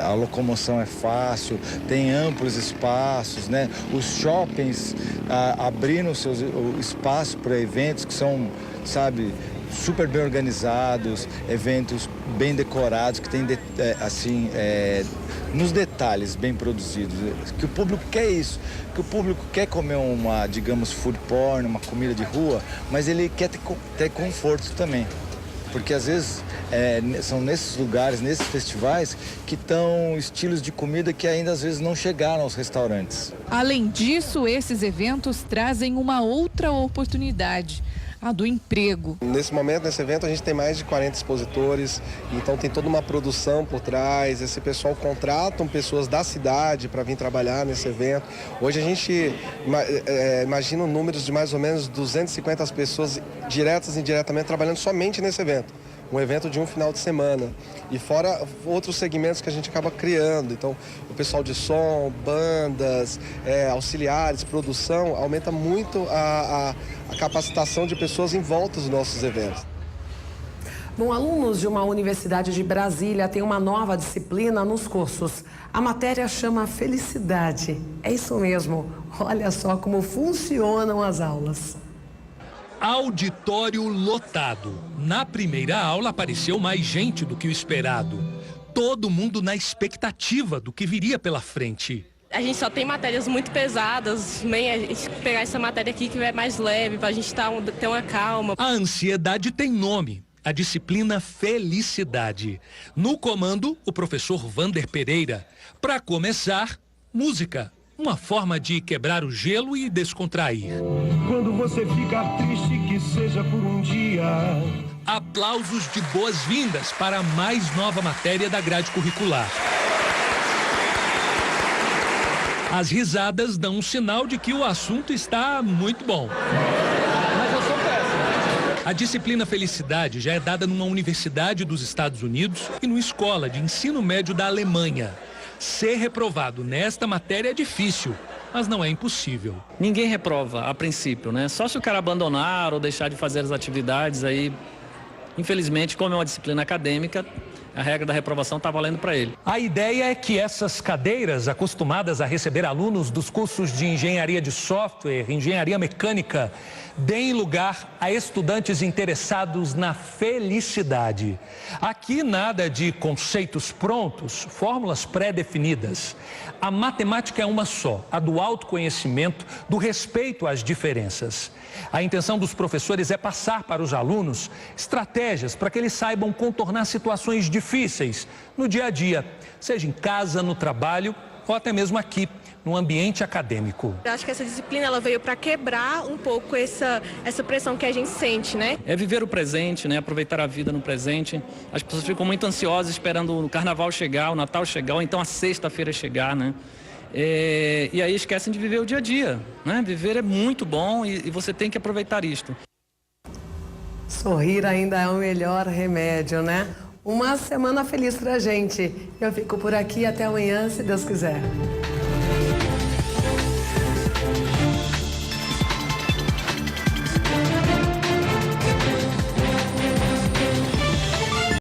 a locomoção é fácil, tem amplos espaços, né? Os shoppings abrindo o seu espaço para eventos que são, sabe, super bem organizados, eventos bem decorados, que tem, nos detalhes bem produzidos. Que o público quer isso, que o público quer comer uma, digamos, food porn, uma comida de rua, mas ele quer ter conforto também. Porque às vezes são nesses lugares, nesses festivais, que estão estilos de comida que ainda às vezes não chegaram aos restaurantes. Além disso, esses eventos trazem uma outra oportunidade, a do emprego. Nesse momento, nesse evento, a gente tem mais de 40 expositores, então tem toda uma produção por trás. Esse pessoal contratam pessoas da cidade para vir trabalhar nesse evento. Hoje a gente imagina números de mais ou menos 250 pessoas diretas e indiretamente trabalhando somente nesse evento. Um evento de um final de semana. E fora outros segmentos que a gente acaba criando. Então, o pessoal de som, bandas, auxiliares, produção, aumenta muito a capacitação de pessoas em volta dos nossos eventos. Bom, alunos de uma universidade de Brasília têm uma nova disciplina nos cursos. A matéria chama Felicidade. É isso mesmo. Olha só como funcionam as aulas. Auditório lotado. Na primeira aula apareceu mais gente do que o esperado. Todo mundo na expectativa do que viria pela frente. A gente só tem matérias muito pesadas, bem, a gente pegar essa matéria aqui que é mais leve, para a gente ter uma calma. A ansiedade tem nome, a disciplina Felicidade. No comando, o professor Vander Pereira. Para começar, música. Uma forma de quebrar o gelo e descontrair. Quando você fica triste, que seja por um dia. Aplausos de boas-vindas para a mais nova matéria da grade curricular. As risadas dão um sinal de que o assunto está muito bom. Mas eu sou péssimo. A disciplina Felicidade já é dada numa universidade dos Estados Unidos e numa escola de ensino médio da Alemanha. Ser reprovado nesta matéria é difícil, mas não é impossível. Ninguém reprova, a princípio, né? Só se o cara abandonar ou deixar de fazer as atividades, aí, infelizmente, como é uma disciplina acadêmica, A regra da reprovação está valendo para ele. A ideia é que essas cadeiras, acostumadas a receber alunos dos cursos de engenharia de software, engenharia mecânica, deem lugar a estudantes interessados na felicidade. Aqui nada de conceitos prontos, fórmulas pré-definidas. A matemática é uma só, a do autoconhecimento, do respeito às diferenças. A intenção dos professores é passar para os alunos estratégias para que eles saibam contornar situações difíceis no dia a dia, seja em casa, no trabalho ou até mesmo aqui, no ambiente acadêmico. Eu acho que essa disciplina ela veio para quebrar um pouco essa pressão que a gente sente, né? É viver o presente, né? Aproveitar a vida no presente. As pessoas ficam muito ansiosas esperando o carnaval chegar, o Natal chegar, ou então a sexta-feira chegar, né? E aí esquecem de viver o dia a dia, né? Viver é muito bom e você tem que aproveitar isto. Sorrir ainda é o melhor remédio, né? Uma semana feliz pra gente. Eu fico por aqui até amanhã, se Deus quiser.